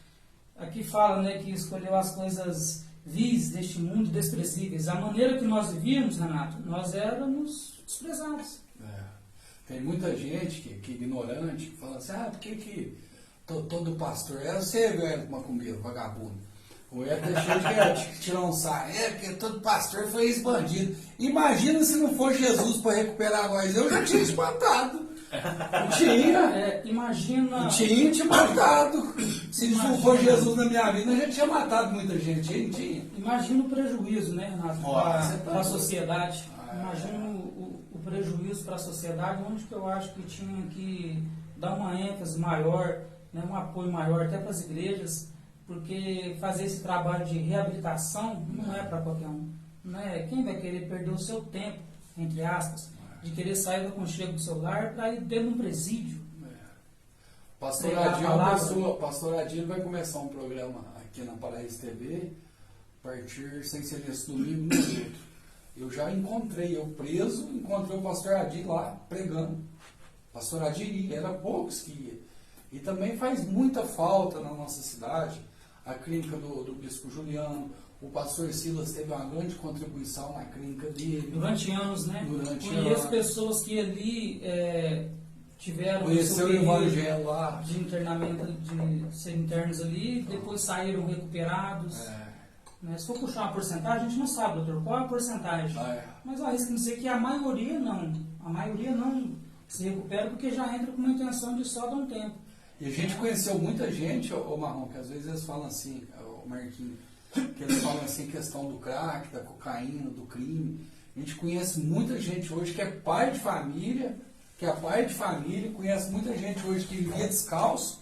Aqui fala, né, que escolheu as coisas vis deste mundo desprezíveis. A maneira que nós vivíamos, Renato, nós éramos desprezados. Tem muita gente que ignorante, que fala assim, por que todo pastor é você, velho, macumbeiro, vagabundo? Ou é deixar de tirar um sarro. Porque todo pastor foi ex-bandido. Imagina se não for Jesus para recuperar nós. Eu já tinha te matado. Imagina. Tinha te matado. Se não for Jesus na minha vida, eu já tinha matado muita gente. Hein? Tinha. Imagina o prejuízo, né, Renato, para a sociedade. Imagina o prejuízo para a sociedade, onde que eu acho que tinha que dar uma ênfase maior, né, um apoio maior até para as igrejas, porque fazer esse trabalho de reabilitação não é para qualquer um. Não é? Quem vai querer perder o seu tempo, entre aspas, de querer sair do aconchego do seu lar para ir dentro de um presídio? Pastor Adil vai começar um programa aqui na Paraíso TV, a partir, sem ser nesse domingo, no outro. Eu já encontrei o pastor Adil lá pregando. Pastor Adil, era poucos que ia. E também faz muita falta na nossa cidade a clínica do Bispo Juliano. O pastor Silas teve uma grande contribuição na clínica dele. Durante anos, né? Conheço pessoas que ali tiveram conheceu o evangelho lá. De internamento, de ser internos ali, depois saíram recuperados. Né? Se for puxar uma porcentagem, a gente não sabe, doutor, qual é a porcentagem. Mas eu arrisco dizer que a maioria não se recupera porque já entra com uma intenção de só dar um tempo. E a gente conheceu muita gente, ô Marrom, que às vezes eles falam assim, o Marquinhos, que eles falam assim, questão do crack, da cocaína, do crime. A gente conhece muita gente hoje que é pai de família, conhece muita gente hoje que vivia descalço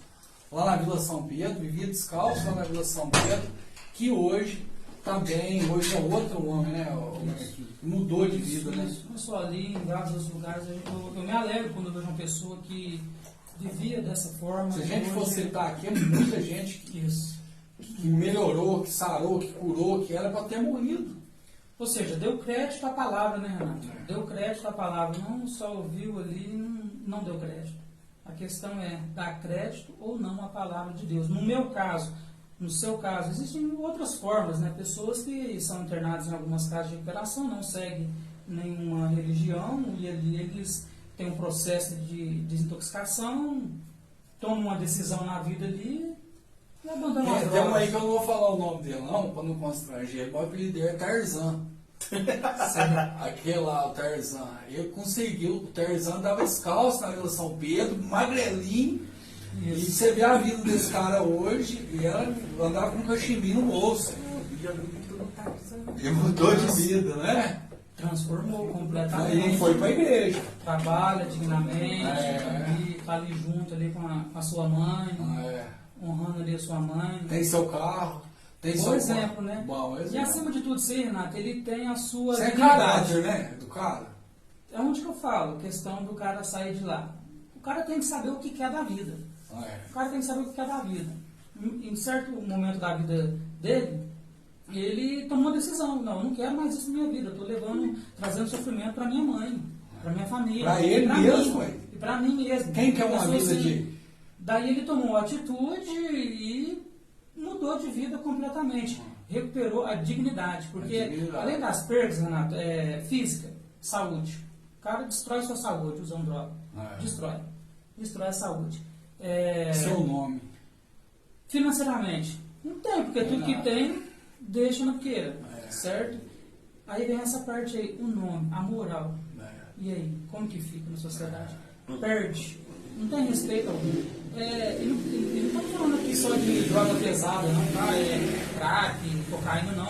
lá na Vila São Pedro, que hoje tá bem, hoje é outro homem, né? Mudou de vida, né? Não só ali, em vários outros lugares, eu me alegro quando eu vejo uma pessoa que vivia dessa forma. Se a gente for citar aqui, é muita gente que melhorou, que sarou, que curou, que era para ter morrido. Ou seja, deu crédito à palavra, né, Renato? Deu crédito à palavra, não só ouviu ali e não deu crédito. A questão é dar crédito ou não à palavra de Deus. No meu caso, no seu caso, existem outras formas, né? Pessoas que são internadas em algumas casas de recuperação, não seguem nenhuma religião e ali eles têm um processo de desintoxicação, tomam uma decisão na vida ali e abandonam as drogas. Tem um aí que eu não vou falar o nome dele não, para não constranger, mas o apelido dele é Tarzan. Aquele lá, o Tarzan. Ele conseguiu, o Tarzan dava descalço na Vila São Pedro, magrelinho. E você vê a vida desse cara hoje, e ela andava com um cachimbinho no bolso. Ele mudou de vida, né? Transformou completamente. Aí foi pra igreja. Trabalha dignamente, tá ali junto ali com a sua mãe, honrando ali a sua mãe. Tem seu carro. Tem Bom seu exemplo, né? Bom exemplo. E acima de tudo isso aí, Renato, ele tem a sua Isso é dignidade. caráter, né? Do cara. É onde que eu falo, questão do cara sair de lá. O cara tem que saber o que quer da vida. O cara tem que saber o que quer da vida. Em certo momento da vida dele, ele tomou uma decisão. Não, eu não quero mais isso na minha vida. Eu estou trazendo sofrimento para minha mãe, para minha família. Para ele mesmo, e para mim mesmo. Quem quer uma vida de... Daí ele tomou uma atitude e mudou de vida completamente. Recuperou a dignidade. Porque além das perdas, Renato, física, saúde. O cara destrói sua saúde usando droga. Destrói a saúde. Seu nome. Financeiramente. Não tem, porque tudo que tem, deixa na queira. Certo? Aí vem essa parte aí, o nome, a moral. E aí, como que fica na sociedade? Perde. Não tem respeito algum. Ele não está falando aqui só de droga pesada, não, tá? Crack, cocaína, não.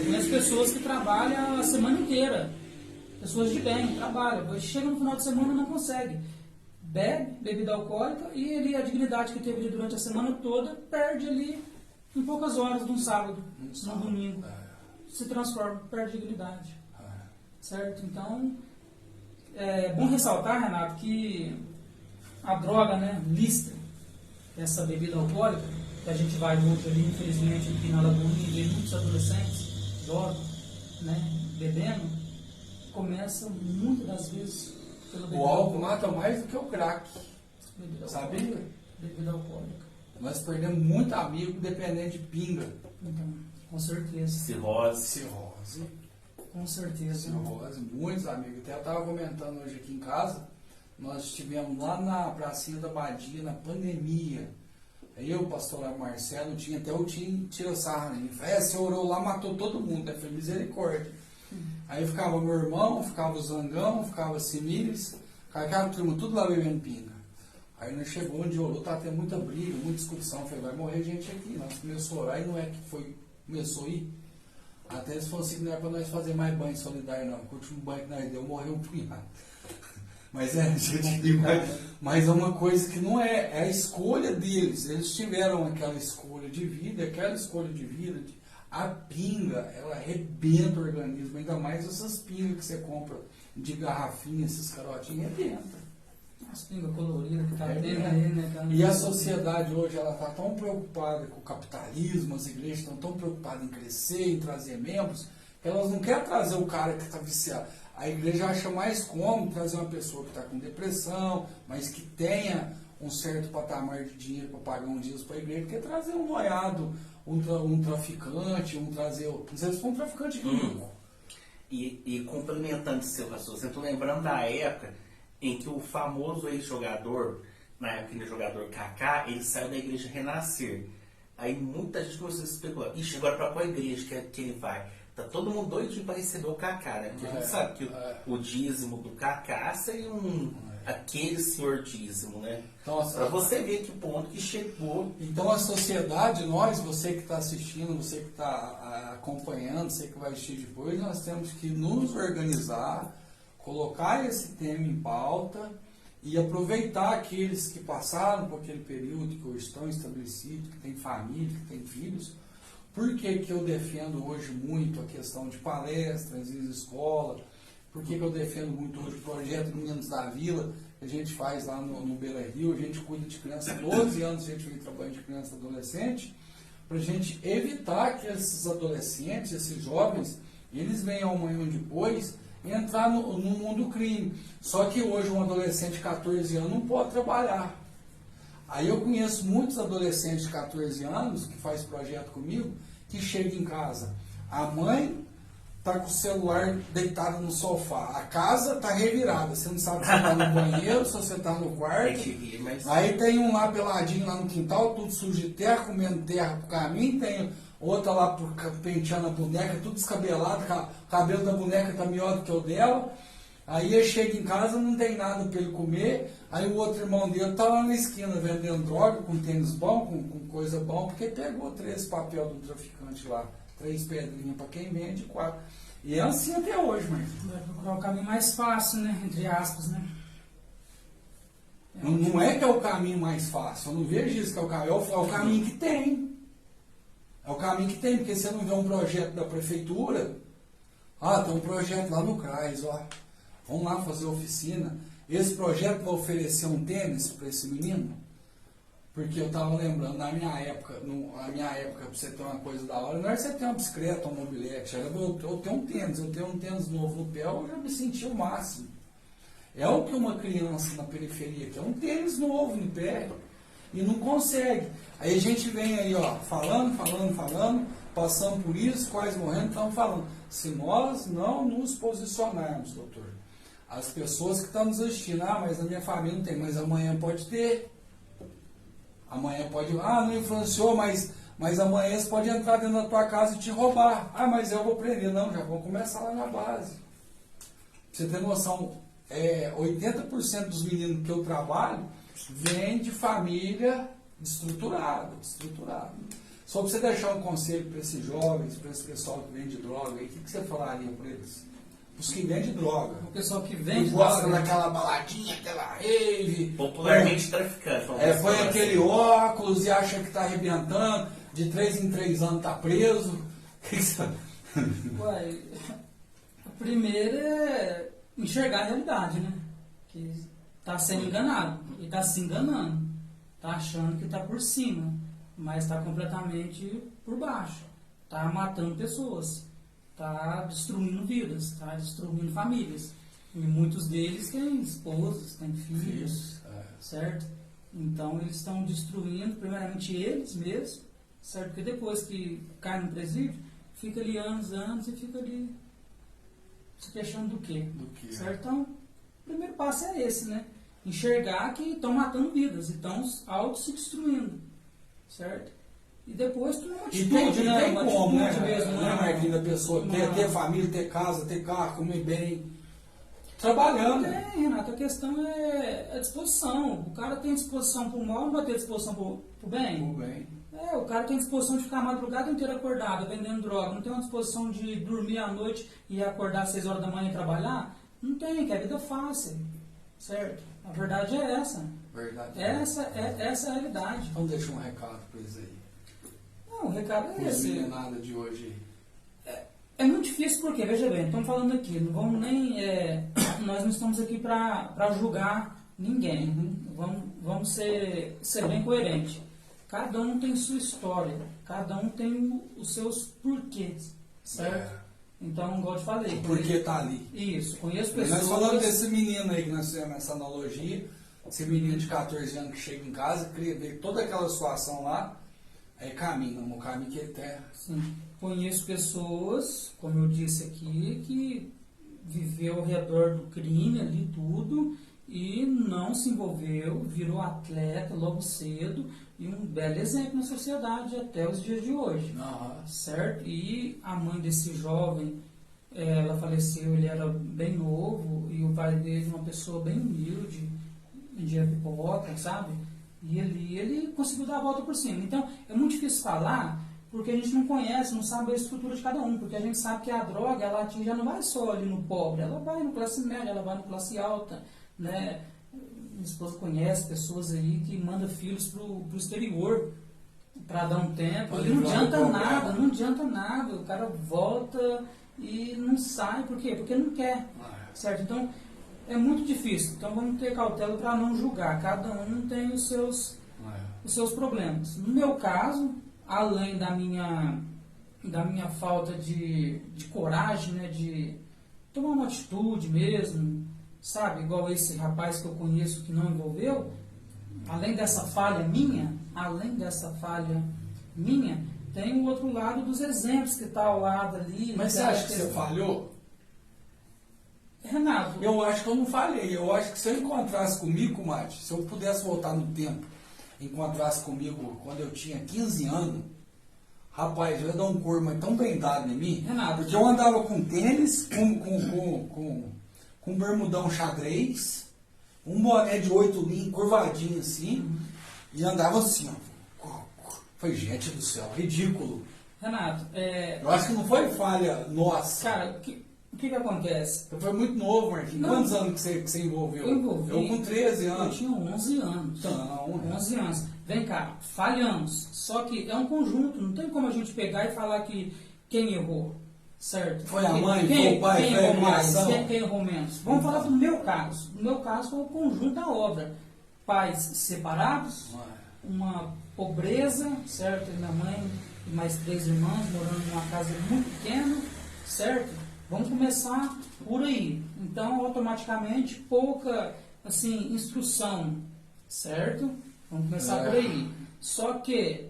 Conheço pessoas que trabalham a semana inteira. Pessoas de bem, trabalham. Chega no final de semana e não consegue. Bebe, bebida alcoólica, e ele, a dignidade que teve durante a semana toda, perde ali em poucas horas de um sábado, num domingo. Se transforma, perde dignidade. Certo? Então, é bom ressaltar, Renato, que a droga, né, lícita, essa bebida alcoólica, que a gente vai hoje ali, infelizmente, aqui na Lagoinha, vê muitos adolescentes, jovens, né, bebendo, começa muitas das vezes pelo bebida. O álcool mata mais do que o crack. Sabia? Bebida alcoólica. Nós perdemos muito amigo dependente de pinga. Então, com certeza. Cirrose. Com certeza. Cirrose, muitos amigos. Até eu estava comentando hoje aqui em casa, nós estivemos lá na pracinha da Badia, na pandemia. Eu, o pastor Marcelo, tinha até o tira sarra, né? Você orou lá, matou todo mundo, foi misericórdia. Aí ficava meu irmão, ficava o Zangão, ficava o Simílis, aquela turma tudo lá bebendo pinga. Aí nós chegou onde orou, tá tendo muita briga, muita discussão, falei, vai morrer gente aqui. Nós começamos a orar e não é que começou a ir. Até eles falaram assim, não é para nós fazer mais banho solidário não, porque o último banho que nós deu, morreu um punhado. Mas é uma coisa que não é a escolha deles. Eles tiveram aquela escolha de vida, a pinga, ela arrebenta o organismo, ainda mais essas pingas que você compra de garrafinha, esses carotinhos, arrebenta. As pingas coloridas que tá tendo aí, né? E a sociedade hoje, ela está tão preocupada com o capitalismo, as igrejas estão tão preocupadas em crescer, em trazer membros, que elas não querem trazer o cara que está viciado. A igreja acha mais cômodo trazer uma pessoa que está com depressão, mas que tenha um certo patamar de dinheiro para pagar um dízimo para a igreja, do que trazer um noiado, um traficante, não sei se for um traficante rico. E complementando seu raciocínio, eu estou lembrando da época em que o famoso ex-jogador, na época ele jogador Kaká, ele saiu da igreja Renascer. Aí muita gente começou a especular, ixi, agora para qual igreja que ele vai? Tá todo mundo doidinho para receber o Kaká, né? Porque a gente sabe que o dízimo do Kaká seria aquele senhor dízimo, né? Para você ver que ponto que chegou. Então a sociedade, nós, você que está assistindo, você que está acompanhando, você que vai assistir depois, nós temos que nos organizar, colocar esse tema em pauta e aproveitar aqueles que passaram por aquele período, que hoje estão estabelecidos, que têm família, que têm filhos, Por que que eu defendo hoje muito a questão de palestras em escola? Por que que eu defendo muito hoje o projeto Meninos da Vila, que a gente faz lá no Beira Rio? A gente cuida de criança há 12 anos, a gente vem trabalhando de criança e adolescente, para a gente evitar que esses adolescentes, esses jovens, eles venham amanhã ou depois entrar no mundo do crime. Só que hoje um adolescente de 14 anos não pode trabalhar. Aí eu conheço muitos adolescentes de 14 anos que fazem projeto comigo, que chegam em casa, a mãe está com o celular deitado no sofá, a casa está revirada, você não sabe se você está no banheiro, se você está no quarto, aí tem um lá peladinho lá no quintal, tudo sujo de terra, comendo terra pro caminho, tem outra lá penteando a boneca, tudo descabelado, o cabelo da boneca está melhor do que o dela. Aí ele chega em casa, não tem nada para ele comer, aí o outro irmão dele está lá na esquina vendendo droga, com tênis bom, com coisa bom, porque pegou 3 papel do traficante lá, 3 pedrinhas para quem vende, 4. E é assim até hoje, mas... Vai procurar o caminho mais fácil, né? Entre aspas, né? Não é que é o caminho mais fácil, eu não vejo isso que é o caminho, é o caminho que tem. É o caminho que tem, porque você não vê um projeto da prefeitura, tem um projeto lá no CRAS, vamos lá fazer oficina. Esse projeto vai oferecer um tênis para esse menino? Porque eu estava lembrando, na minha época, para você ter uma coisa da hora, não era você ter uma bicicleta, uma mobilete, eu tenho um tênis novo no pé, eu já me senti o máximo. É o que uma criança na periferia quer, um tênis novo no pé, e não consegue. Aí a gente vem aí, falando, passando por isso, quase morrendo, estamos falando. Se nós não nos posicionarmos, doutor, as pessoas que estão nos assistindo, mas na minha família não tem, mas amanhã pode ter. Amanhã pode, não influenciou, mas amanhã você pode entrar dentro da tua casa e te roubar. Mas eu vou prender. Não, já vou começar lá na base. Pra você ter noção, 80% dos meninos que eu trabalho vêm de família estruturada. Só para você deixar um conselho para esses jovens, para esse pessoal que vende droga, o que você falaria para eles? Os que vendem droga. O pessoal que vende droga. Gosta daquela baladinha, aquela rave. Popularmente traficante. Põe aquele óculos e acha que está arrebentando. De 3 em 3 anos está preso. Ué, a primeira é enxergar a realidade, né? Que está sendo enganado. E está se enganando. Está achando que está por cima. Mas está completamente por baixo. Está matando pessoas. Está destruindo vidas, está destruindo famílias. E muitos deles têm esposas, têm filhos, certo? Então eles estão destruindo, primeiramente eles mesmos, certo? Porque depois que cai no presídio, fica ali anos e fica ali se queixando do quê? Certo? Então, o primeiro passo é esse, né? Enxergar que estão matando vidas e estão auto se destruindo, certo? E depois tu uma atitude, né? Tem como, né? Mesmo, né, Marquinhos, da pessoa ter família, ter casa, ter carro, comer bem, trabalhando. Renato, a questão é a disposição. O cara tem disposição para o mal, não vai ter disposição para o bem? Pro bem. O cara tem disposição de ficar a madrugada inteira acordado, vendendo droga. Não tem uma disposição de dormir à noite e acordar às 6 horas da manhã e trabalhar? Não tem, que é vida fácil, certo? A verdade é essa. Essa é a realidade. Então deixa um recado para eles aí. Não, o recado é esse. Não é nada de hoje. É muito difícil porque, veja bem, estamos falando aqui, não vamos nem, nós não estamos aqui para julgar ninguém. Vamos ser bem coerentes. Cada um tem sua história, cada um tem os seus porquês, certo? Então, igual eu te falei. Porque está ali. Isso, conheço pessoas... Nós falamos desse menino aí que nós fizemos essa analogia, esse menino de 14 anos que chega em casa, vê toda aquela situação lá, caminho que ele tem. Sim. Conheço pessoas, como eu disse aqui, que viveu ao redor do crime ali tudo e não se envolveu, virou atleta logo cedo e um belo exemplo na sociedade até os dias de hoje. Certo? E a mãe desse jovem, ela faleceu, ele era bem novo e o pai dele uma pessoa bem humilde, vendia pipoca, sabe? E ele conseguiu dar a volta por cima. Então, é muito difícil falar, porque a gente não conhece, não sabe a estrutura de cada um, porque a gente sabe que a droga, ela atinge, ela não vai só ali no pobre, ela vai no classe média, ela vai no classe alta, né? Minha esposa conhece pessoas aí que mandam filhos pro exterior, para dar um tempo, Pode e não livrar adianta do nada, problema. não adianta nada. O cara volta e não sai, por quê? Porque não quer, certo? Então, é muito difícil. Então, vamos ter cautela para não julgar. Cada um tem os seus problemas. No meu caso, além da minha falta de coragem, né, de tomar uma atitude mesmo, sabe? Igual esse rapaz que eu conheço que não envolveu, além dessa falha minha, tem o outro lado dos exemplos que está ao lado ali. Mas você acha que você falhou? Renato, Eu acho que eu não falhei. Eu acho que se eu encontrasse comigo, Mate, se eu pudesse voltar no tempo, encontrasse comigo quando eu tinha 15 anos, rapaz, eu ia dar um couro mas tão bem dado em mim. Renato, Porque eu andava com tênis, com bermudão xadrez, um boné de 8 linhas, curvadinho assim, e andava assim, ó. Foi, gente do céu, ridículo. Renato, Eu acho que não foi falha nossa. cara, o que acontece? Você foi muito novo, Marquinhos. Não. Quantos anos que você envolveu? Eu envolvi. Eu com 13 Eu anos. tinha 11 anos. Então, 11 anos. Vem cá, falhamos. Só que é um conjunto. Não tem como a gente pegar e falar que quem errou, certo? Foi a mãe, foi o pai, quem foi a errou mais, criação? quem errou menos. Vamos falar do meu caso. No meu caso foi o conjunto da obra. Pais separados, uma pobreza, certo? Minha mãe e mais 3 irmãos morando numa casa muito pequena, certo? Vamos começar por aí. Então, automaticamente, pouca, assim, instrução, certo? Vamos começar por aí. Só que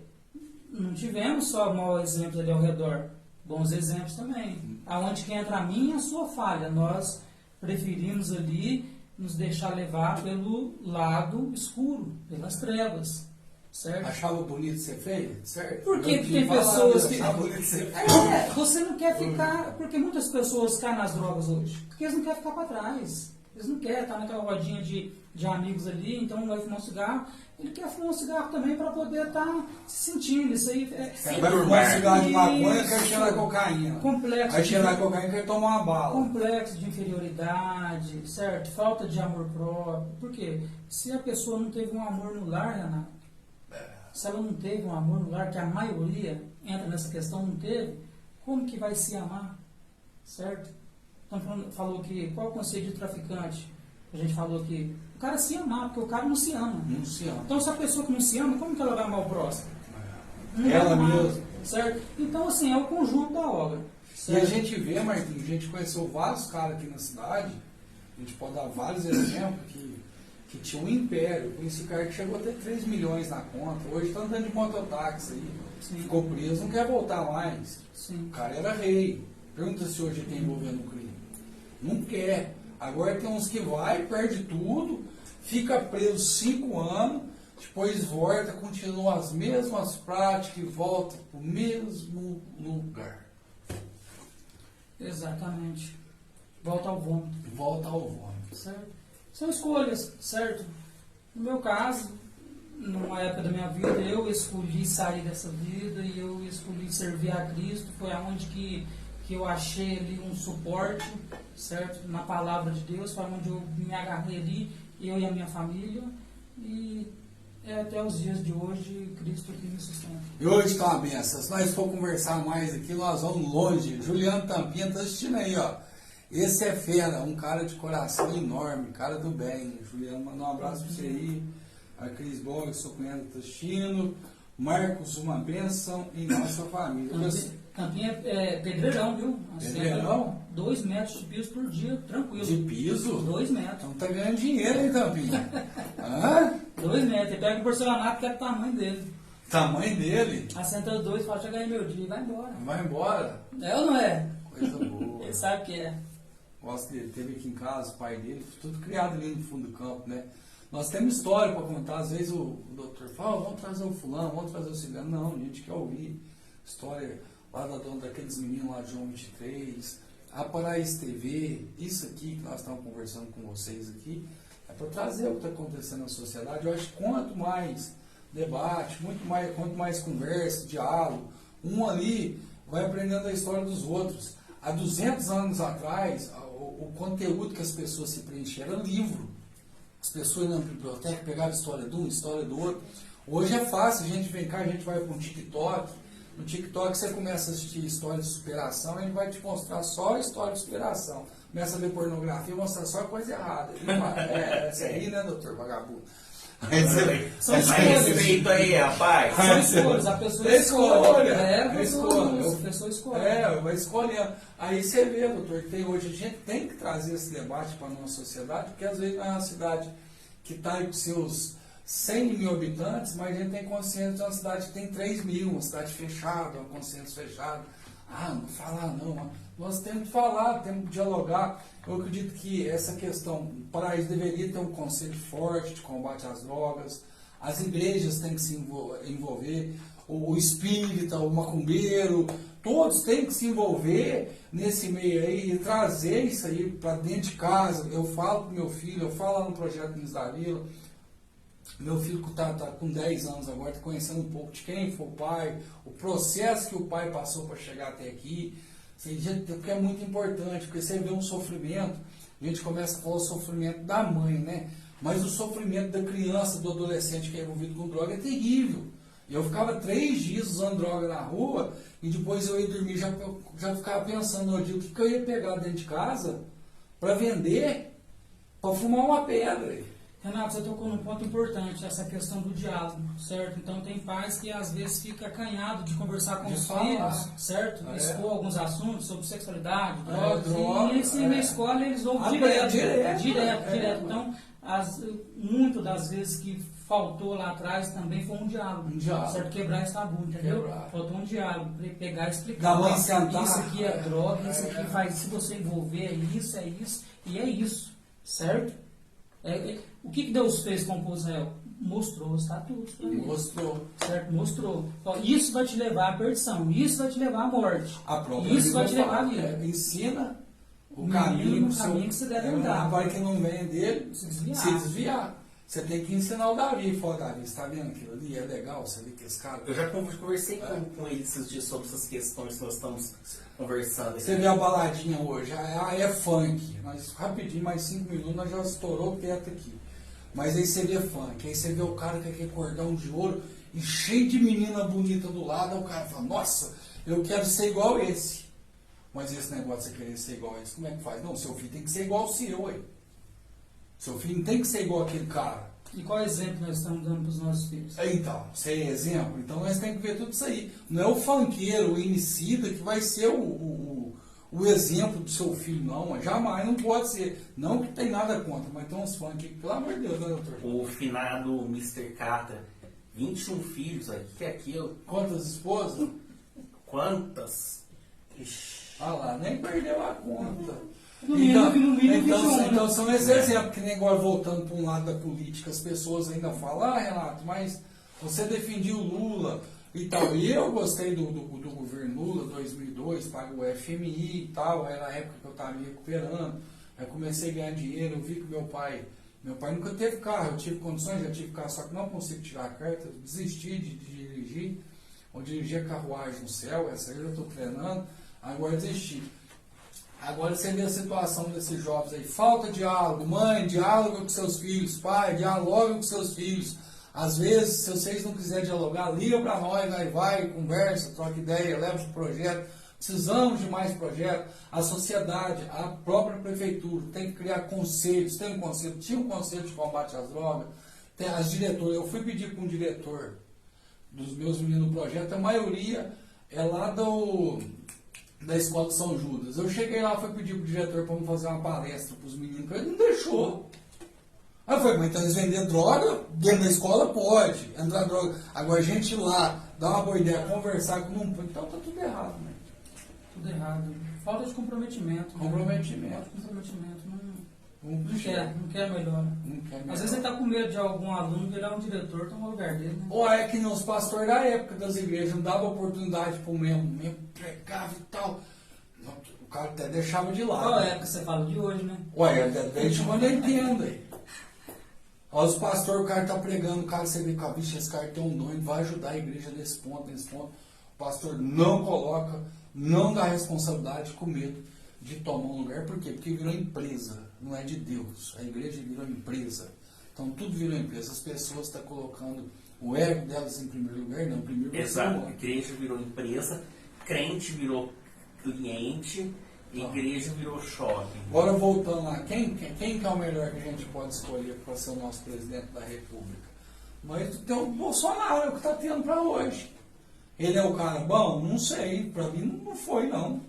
não tivemos só maus exemplos ali ao redor, bons exemplos também. Aonde que entra a minha e a sua falha. Nós preferimos ali nos deixar levar pelo lado escuro, pelas trevas, certo? Achava bonito ser feio? Certo? Porque Eu tem falava, pessoas eu que... achava bonito ser feio. Você não quer ficar... Porque muitas pessoas caem nas drogas hoje. Porque eles não querem ficar para trás. Eles não querem estar naquela rodinha de amigos ali, então vai fumar um cigarro. Ele quer fumar um cigarro também para poder estar se sentindo. Isso aí Vai fumar cigarro de maconha, Isso. quer cheirar cocaína. Complexo. Aí cheirar cocaína, quer tomar uma bala. Complexo de inferioridade, certo? Falta de amor próprio. Por quê? Se a pessoa não teve um amor no lar, Renato, se ela não teve um amor no lar, que a maioria entra nessa questão, não teve, como que vai se amar? Certo? Então, falou que, qual é o conceito de traficante? A gente falou que o cara se amar, porque o cara não se ama. Não se ama. Então, se a pessoa que não se ama, como que ela vai amar o próximo? Não Ela vai amar, mesma. certo? Então, assim, é o conjunto da obra. E Certo? a gente vê, Marquinhos, a gente conheceu vários caras aqui na cidade, a gente pode dar vários exemplos que tinha um império. Eu conheci um cara que chegou a ter 3 milhões na conta, hoje está andando de mototáxi aí, Sim. ficou preso, não quer voltar mais. Sim. O cara era rei. Pergunta se hoje ele tem envolvendo no crime. Não quer. Agora tem uns que vai, perde tudo, fica preso 5 anos, depois volta, continua as mesmas práticas e volta para o mesmo lugar. Exatamente. Volta ao vômito. Volta ao vômito. Certo? São escolhas, certo? No meu caso, numa época da minha vida, eu escolhi sair dessa vida e eu escolhi servir a Cristo. Foi aonde que eu achei ali um suporte, certo? Na palavra de Deus, foi onde eu me agarrei ali, eu e a minha família. E até os dias de hoje, Cristo que me sustenta. E hoje está uma benção. Se nós for conversar mais aqui, nós vamos longe. Juliano Tampinha está assistindo aí, ó. Esse é fera, um cara de coração enorme, cara do bem. Juliano, manda um abraço para você aí. A Cris Boga, sua cunhada está assistindo. Marcos, uma bênção em nossa família. Tampinha é pedreirão, viu? Pedreirão? 2 metros de piso por dia, tranquilo. De piso? 2 metros. Então tá ganhando dinheiro, hein, Tampinha? Hã? 2 metros. Ele pega o porcelanato que é o tamanho dele. Tamanho dele. Assenta os dois e fala, já ganhei meu dia e vai embora. Vai embora. É ou não é? Coisa boa. Ele sabe que é. Gosto dele. Teve aqui em casa, o pai dele, tudo criado ali no fundo do campo, né? Nós temos história para contar. Às vezes o doutor fala, vamos trazer o fulano, vamos trazer o cigano. Não, a gente quer ouvir história lá daqueles meninos lá de João 23, a Paraíso TV, isso aqui que nós estamos conversando com vocês aqui, é para trazer o que está acontecendo na sociedade. Eu acho que quanto mais debate, quanto mais conversa, diálogo, um ali vai aprendendo a história dos outros. Há 200 anos atrás, o conteúdo que as pessoas se preenchiam era livro. As pessoas iam na biblioteca, pegavam a história de um, história do outro. Hoje é fácil, a gente vem cá, a gente vai para um TikTok. No TikTok você começa a assistir história de superação, ele vai te mostrar só história de superação. Começa a ver pornografia e mostrar só coisa errada. Você aí, né, doutor vagabundo? São escolhas. Respeito aí, rapaz. São escolhas, a pessoa escolhe. A pessoa escolhe. Vai escolhendo. Aí você vê, doutor, que hoje a gente tem que trazer esse debate para a nossa sociedade, porque às vezes não é uma cidade que está com seus 100 mil habitantes, mas a gente tem consciência de uma cidade que tem 3 mil, uma cidade fechada, um consenso fechado. Não vou falar não. Nós temos que falar, temos que dialogar. Eu acredito que essa questão, o paraíso deveria ter um conceito forte de combate às drogas, as igrejas têm que se envolver, o espírita, o macumbeiro, todos têm que se envolver nesse meio aí e trazer isso aí para dentro de casa. Eu falo com meu filho, eu falo lá no projeto Minas da Vila. Meu filho está com 10 anos agora, está conhecendo um pouco de quem foi o pai, o processo que o pai passou para chegar até aqui. Porque é muito importante, porque você vê um sofrimento, a gente começa a falar o sofrimento da mãe, né? Mas o sofrimento da criança, do adolescente que é envolvido com droga é terrível. Eu ficava 3 dias usando droga na rua e depois eu ia dormir, já ficava pensando no dia o que eu ia pegar dentro de casa para vender, para fumar uma pedra. Renato, você tocou num ponto importante, essa questão do diálogo, certo? Então tem pais que às vezes fica acanhado de conversar com os filhos, certo? Expor alguns assuntos sobre sexualidade, drogas, e na escola eles vão direto. Então, muito das vezes que faltou lá atrás também foi um diálogo. Certo? Quebrar esse tabu, entendeu? Faltou um diálogo, pegar e explicar. Isso aqui é droga, isso aqui faz, se você envolver, é isso, e é isso, certo? O que Deus fez com o povo de Israel? Mostrou os estatutos. Mostrou. Certo? Mostrou. Isso vai te levar à perdição. Isso vai te levar à morte. Isso vai te levar à vida. Ensina o caminho que você deve andar. Para que não venha dele se desviar. Você tem que ensinar o Davi. Fala, Davi, você está vendo aquilo ali? É legal você ver que esse cara... Eu já conversei com ele esses dias sobre essas questões que nós estamos conversando aqui. Você vê a baladinha hoje, é funk. Mas rapidinho, mais 5 minutos, nós já estourou o teto aqui. Mas aí você vê funk, aí você vê o cara com aquele cordão de ouro e cheio de menina bonita do lado, aí o cara fala, nossa, eu quero ser igual esse. Mas esse negócio de você querer ser igual a esse, como é que faz? Não, seu filho tem que ser igual ao seu aí. Seu filho não tem que ser igual aquele cara. E qual exemplo nós estamos dando para os nossos filhos? Então, você é exemplo. Então nós temos que ver tudo isso aí. Não é o funkeiro, o homicida que vai ser o exemplo do seu filho, não. Jamais, não pode ser. Não que tem nada contra, mas tem uns funk, pelo amor de Deus, né, doutor? O finado Mr. Carter, 21 filhos, aí, que é aquilo? Quantas esposas? Quantas? Lá, nem perdeu a conta. Então são esses exemplos, que nem agora voltando para um lado da política, as pessoas ainda falam, Renato, mas você defendia o Lula e tal. E eu gostei do governo Lula, 2002, pago o FMI e tal, era a época que eu estava me recuperando, aí comecei a ganhar dinheiro, eu vi que meu pai nunca teve carro, eu tive condições, já tive carro, só que não consigo tirar a carta, desisti de dirigir, eu dirigia carruagem no céu, essa aí eu estou treinando, agora desisti. Agora você vê a situação desses jovens aí, falta diálogo, mãe, diálogo com seus filhos, pai, dialoga com seus filhos. Às vezes, se vocês não quiserem dialogar, liga para nós, aí vai, conversa, troca ideia, leva o projeto. Precisamos de mais projetos. A sociedade, a própria prefeitura tem que criar conselhos. Tem um conselho, tinha um conselho de combate às drogas, tem as diretoras. Eu fui pedir para um diretor dos meus meninos do projeto, a maioria é lá da escola de São Judas. Eu cheguei lá, fui pedir para o diretor para me fazer uma palestra para os meninos, ele não deixou. Aí eu falei, mas então eles vendem droga, dentro da escola pode, entrar droga. Agora a gente ir lá, dar uma boa ideia, conversar com um... Então tá tudo errado, né? Tudo errado. Falta de comprometimento. Comprometimento. Não quer melhor. Às vezes você está com medo de algum aluno virar um diretor, tomar o lugar dele, né? Ou é que nem os pastores da época das igrejas, não dava oportunidade para o mesmo pregava e tal. O cara até deixava de lado. Qual época você fala de hoje, né? Ué, desde quando eu entendo aí. Olha os pastores, o cara está pregando, o cara, você vê que a bicha, esse cara tem um dom, ele vai ajudar a igreja nesse ponto. O pastor não coloca, não dá responsabilidade, com medo de tomar um lugar. Por quê? Porque virou empresa, não é de Deus. A igreja virou empresa. Então tudo virou empresa. As pessoas estão colocando o ego delas em primeiro lugar, não, primeiro Exato, a igreja virou empresa, crente virou cliente, igreja virou shopping. Agora voltando lá, quem que é o melhor que a gente pode escolher para ser o nosso presidente da República? Mas tem o Bolsonaro, é o que está tendo para hoje. Ele é o cara bom? Não sei, para mim não foi não.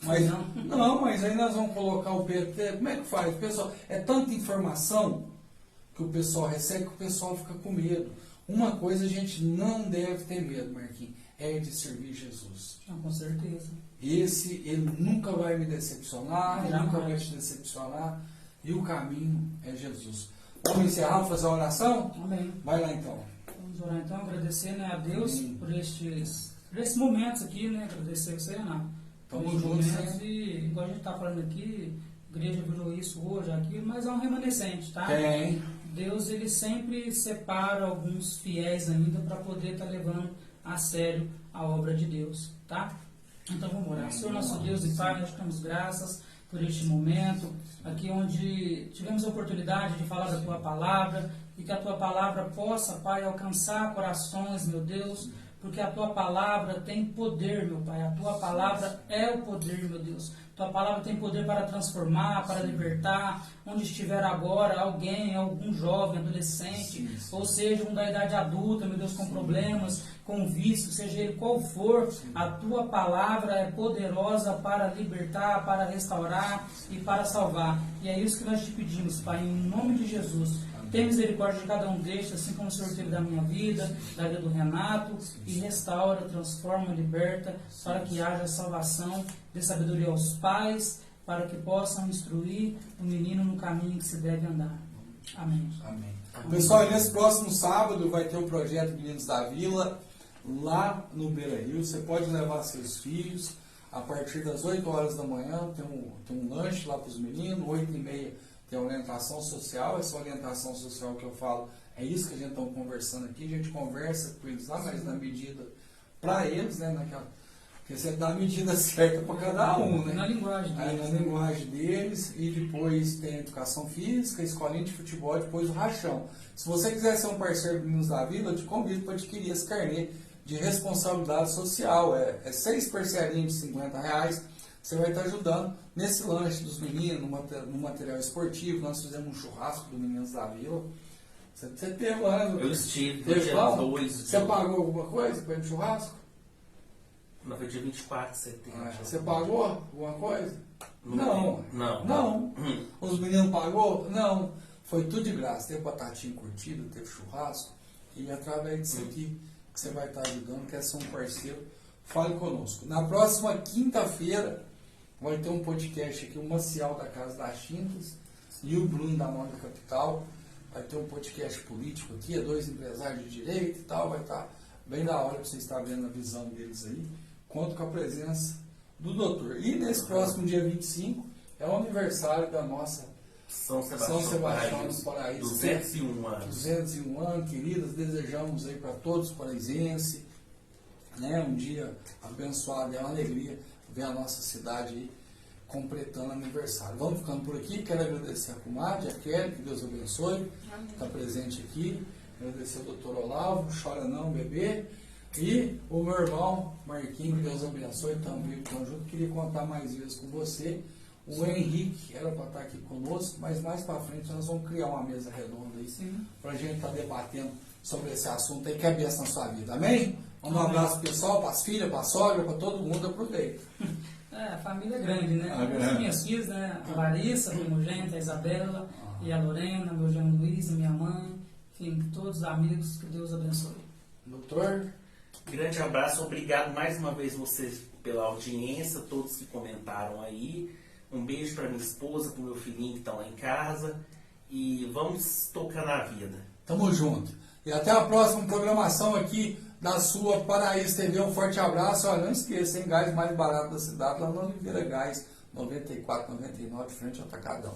Mas não, mas aí nós vamos colocar o PT, como é que faz? O pessoal, é tanta informação que o pessoal recebe que o pessoal fica com medo. Uma coisa a gente não deve ter medo, Marquinhos, é de servir Jesus. Com certeza. Ele nunca vai me decepcionar, ele nunca vai te decepcionar, e o caminho é Jesus. Vamos encerrar, vamos fazer a oração? Amém. Vai lá então. Vamos orar então, agradecer, né, a Deus por esses momentos aqui, né, agradecer a você, Renato. Tamo junto, e igual a gente está falando aqui, a igreja virou isso hoje, aquilo, mas é um remanescente, tá? Tem. Deus, ele sempre separa alguns fiéis ainda para poder estar levando a sério a obra de Deus, tá? Então vamos orar. Senhor nosso Deus e Pai, nós te damos graças por este momento, aqui onde tivemos a oportunidade de falar da Tua Palavra, e que a Tua Palavra possa, Pai, alcançar corações, meu Deus, porque a Tua Palavra tem poder, meu Pai, a Tua Palavra é o poder, meu Deus. Tua Palavra tem poder para transformar, para libertar, onde estiver agora alguém, algum jovem, adolescente, ou seja, um da idade adulta, meu Deus, com problemas, com vício, seja ele qual for, a Tua Palavra é poderosa para libertar, para restaurar e para salvar. E é isso que nós te pedimos, Pai, em nome de Jesus. Tenha misericórdia de cada um destes, assim como o Senhor teve da minha vida, da vida do Renato, e restaura, transforma, liberta, para que haja salvação, dê sabedoria aos pais, para que possam instruir o menino no caminho que se deve andar. Amém. Amém. Pessoal, nesse próximo sábado vai ter o projeto Meninos da Vila, lá no Beira Rio. Você pode levar seus filhos, a partir das 8 horas da manhã, tem um lanche lá para os meninos, 8h30 tem orientação social. Essa orientação social que eu falo, é isso que a gente está conversando aqui, a gente conversa com eles lá, mas na medida para eles, né, porque você dá a medida certa para cada um, né? Na linguagem deles. Na linguagem deles, e depois tem a educação física, a escolinha de futebol, depois o rachão. Se você quiser ser um parceiro do Meninos da Vila, eu te convido para adquirir esse carnê de responsabilidade social. É 6 parcelinhas de R$50. Você vai estar ajudando nesse lanche dos meninos, no material esportivo. Nós fizemos um churrasco do Meninos da Vila. Você teve lá, né? Eu estive, teve dia 2. Você pagou alguma coisa para ir no churrasco? Não, foi dia 24 de setembro. Você pagou alguma coisa? Não. Os meninos pagou? Não. Foi tudo de graça. Teve batatinha curtida, teve churrasco. E através disso aqui que você vai estar ajudando, quer ser um parceiro, fale conosco. Na próxima quinta-feira vai ter um podcast aqui, o Maciel da Casa das Tintas e o Bruno da Moda Capital. Vai ter um podcast político aqui, 2 empresários de direito e tal. Vai estar bem da hora para você estar vendo a visão deles aí. Conto com a presença do doutor. E nesse próximo dia 25 é o aniversário da nossa São Sebastião dos Paraíso. 201 anos. 201 anos, queridas. Desejamos aí para todos os paraisenses, né, um dia abençoado. É uma alegria ver a nossa cidade aí completando aniversário. Vamos ficando por aqui. Quero agradecer a comadre, a Kelly, que Deus abençoe. Está presente aqui. Agradecer ao doutor Olavo, chora não, bebê. E o meu irmão, Marquinhos, que Deus abençoe, estamos juntos. Queria contar mais vezes com você. O Henrique era para estar aqui conosco, mas mais para frente nós vamos criar uma mesa redonda aí, para a gente estar debatendo sobre esse assunto aí, que é bênção na sua vida. Amém? Um abraço pessoal, para as filhas, para a sogra, para todo mundo. Aproveita. A família é grande, né? As minhas filhas, né? A Larissa, a primogênita, a Isabela e a Lorena, meu genro Luiz, minha mãe, enfim, todos os amigos, que Deus abençoe. Doutor? Grande abraço, obrigado mais uma vez vocês pela audiência, todos que comentaram aí. Um beijo para minha esposa, para o meu filhinho que estão lá em casa. E vamos tocar na vida. Tamo junto. E até a próxima programação aqui da sua Paraíso TV. Um forte abraço. Olha, não esqueça, hein? Gás mais barato da cidade, lá no Oliveira Gás, 94,99, frente ao Atacadão.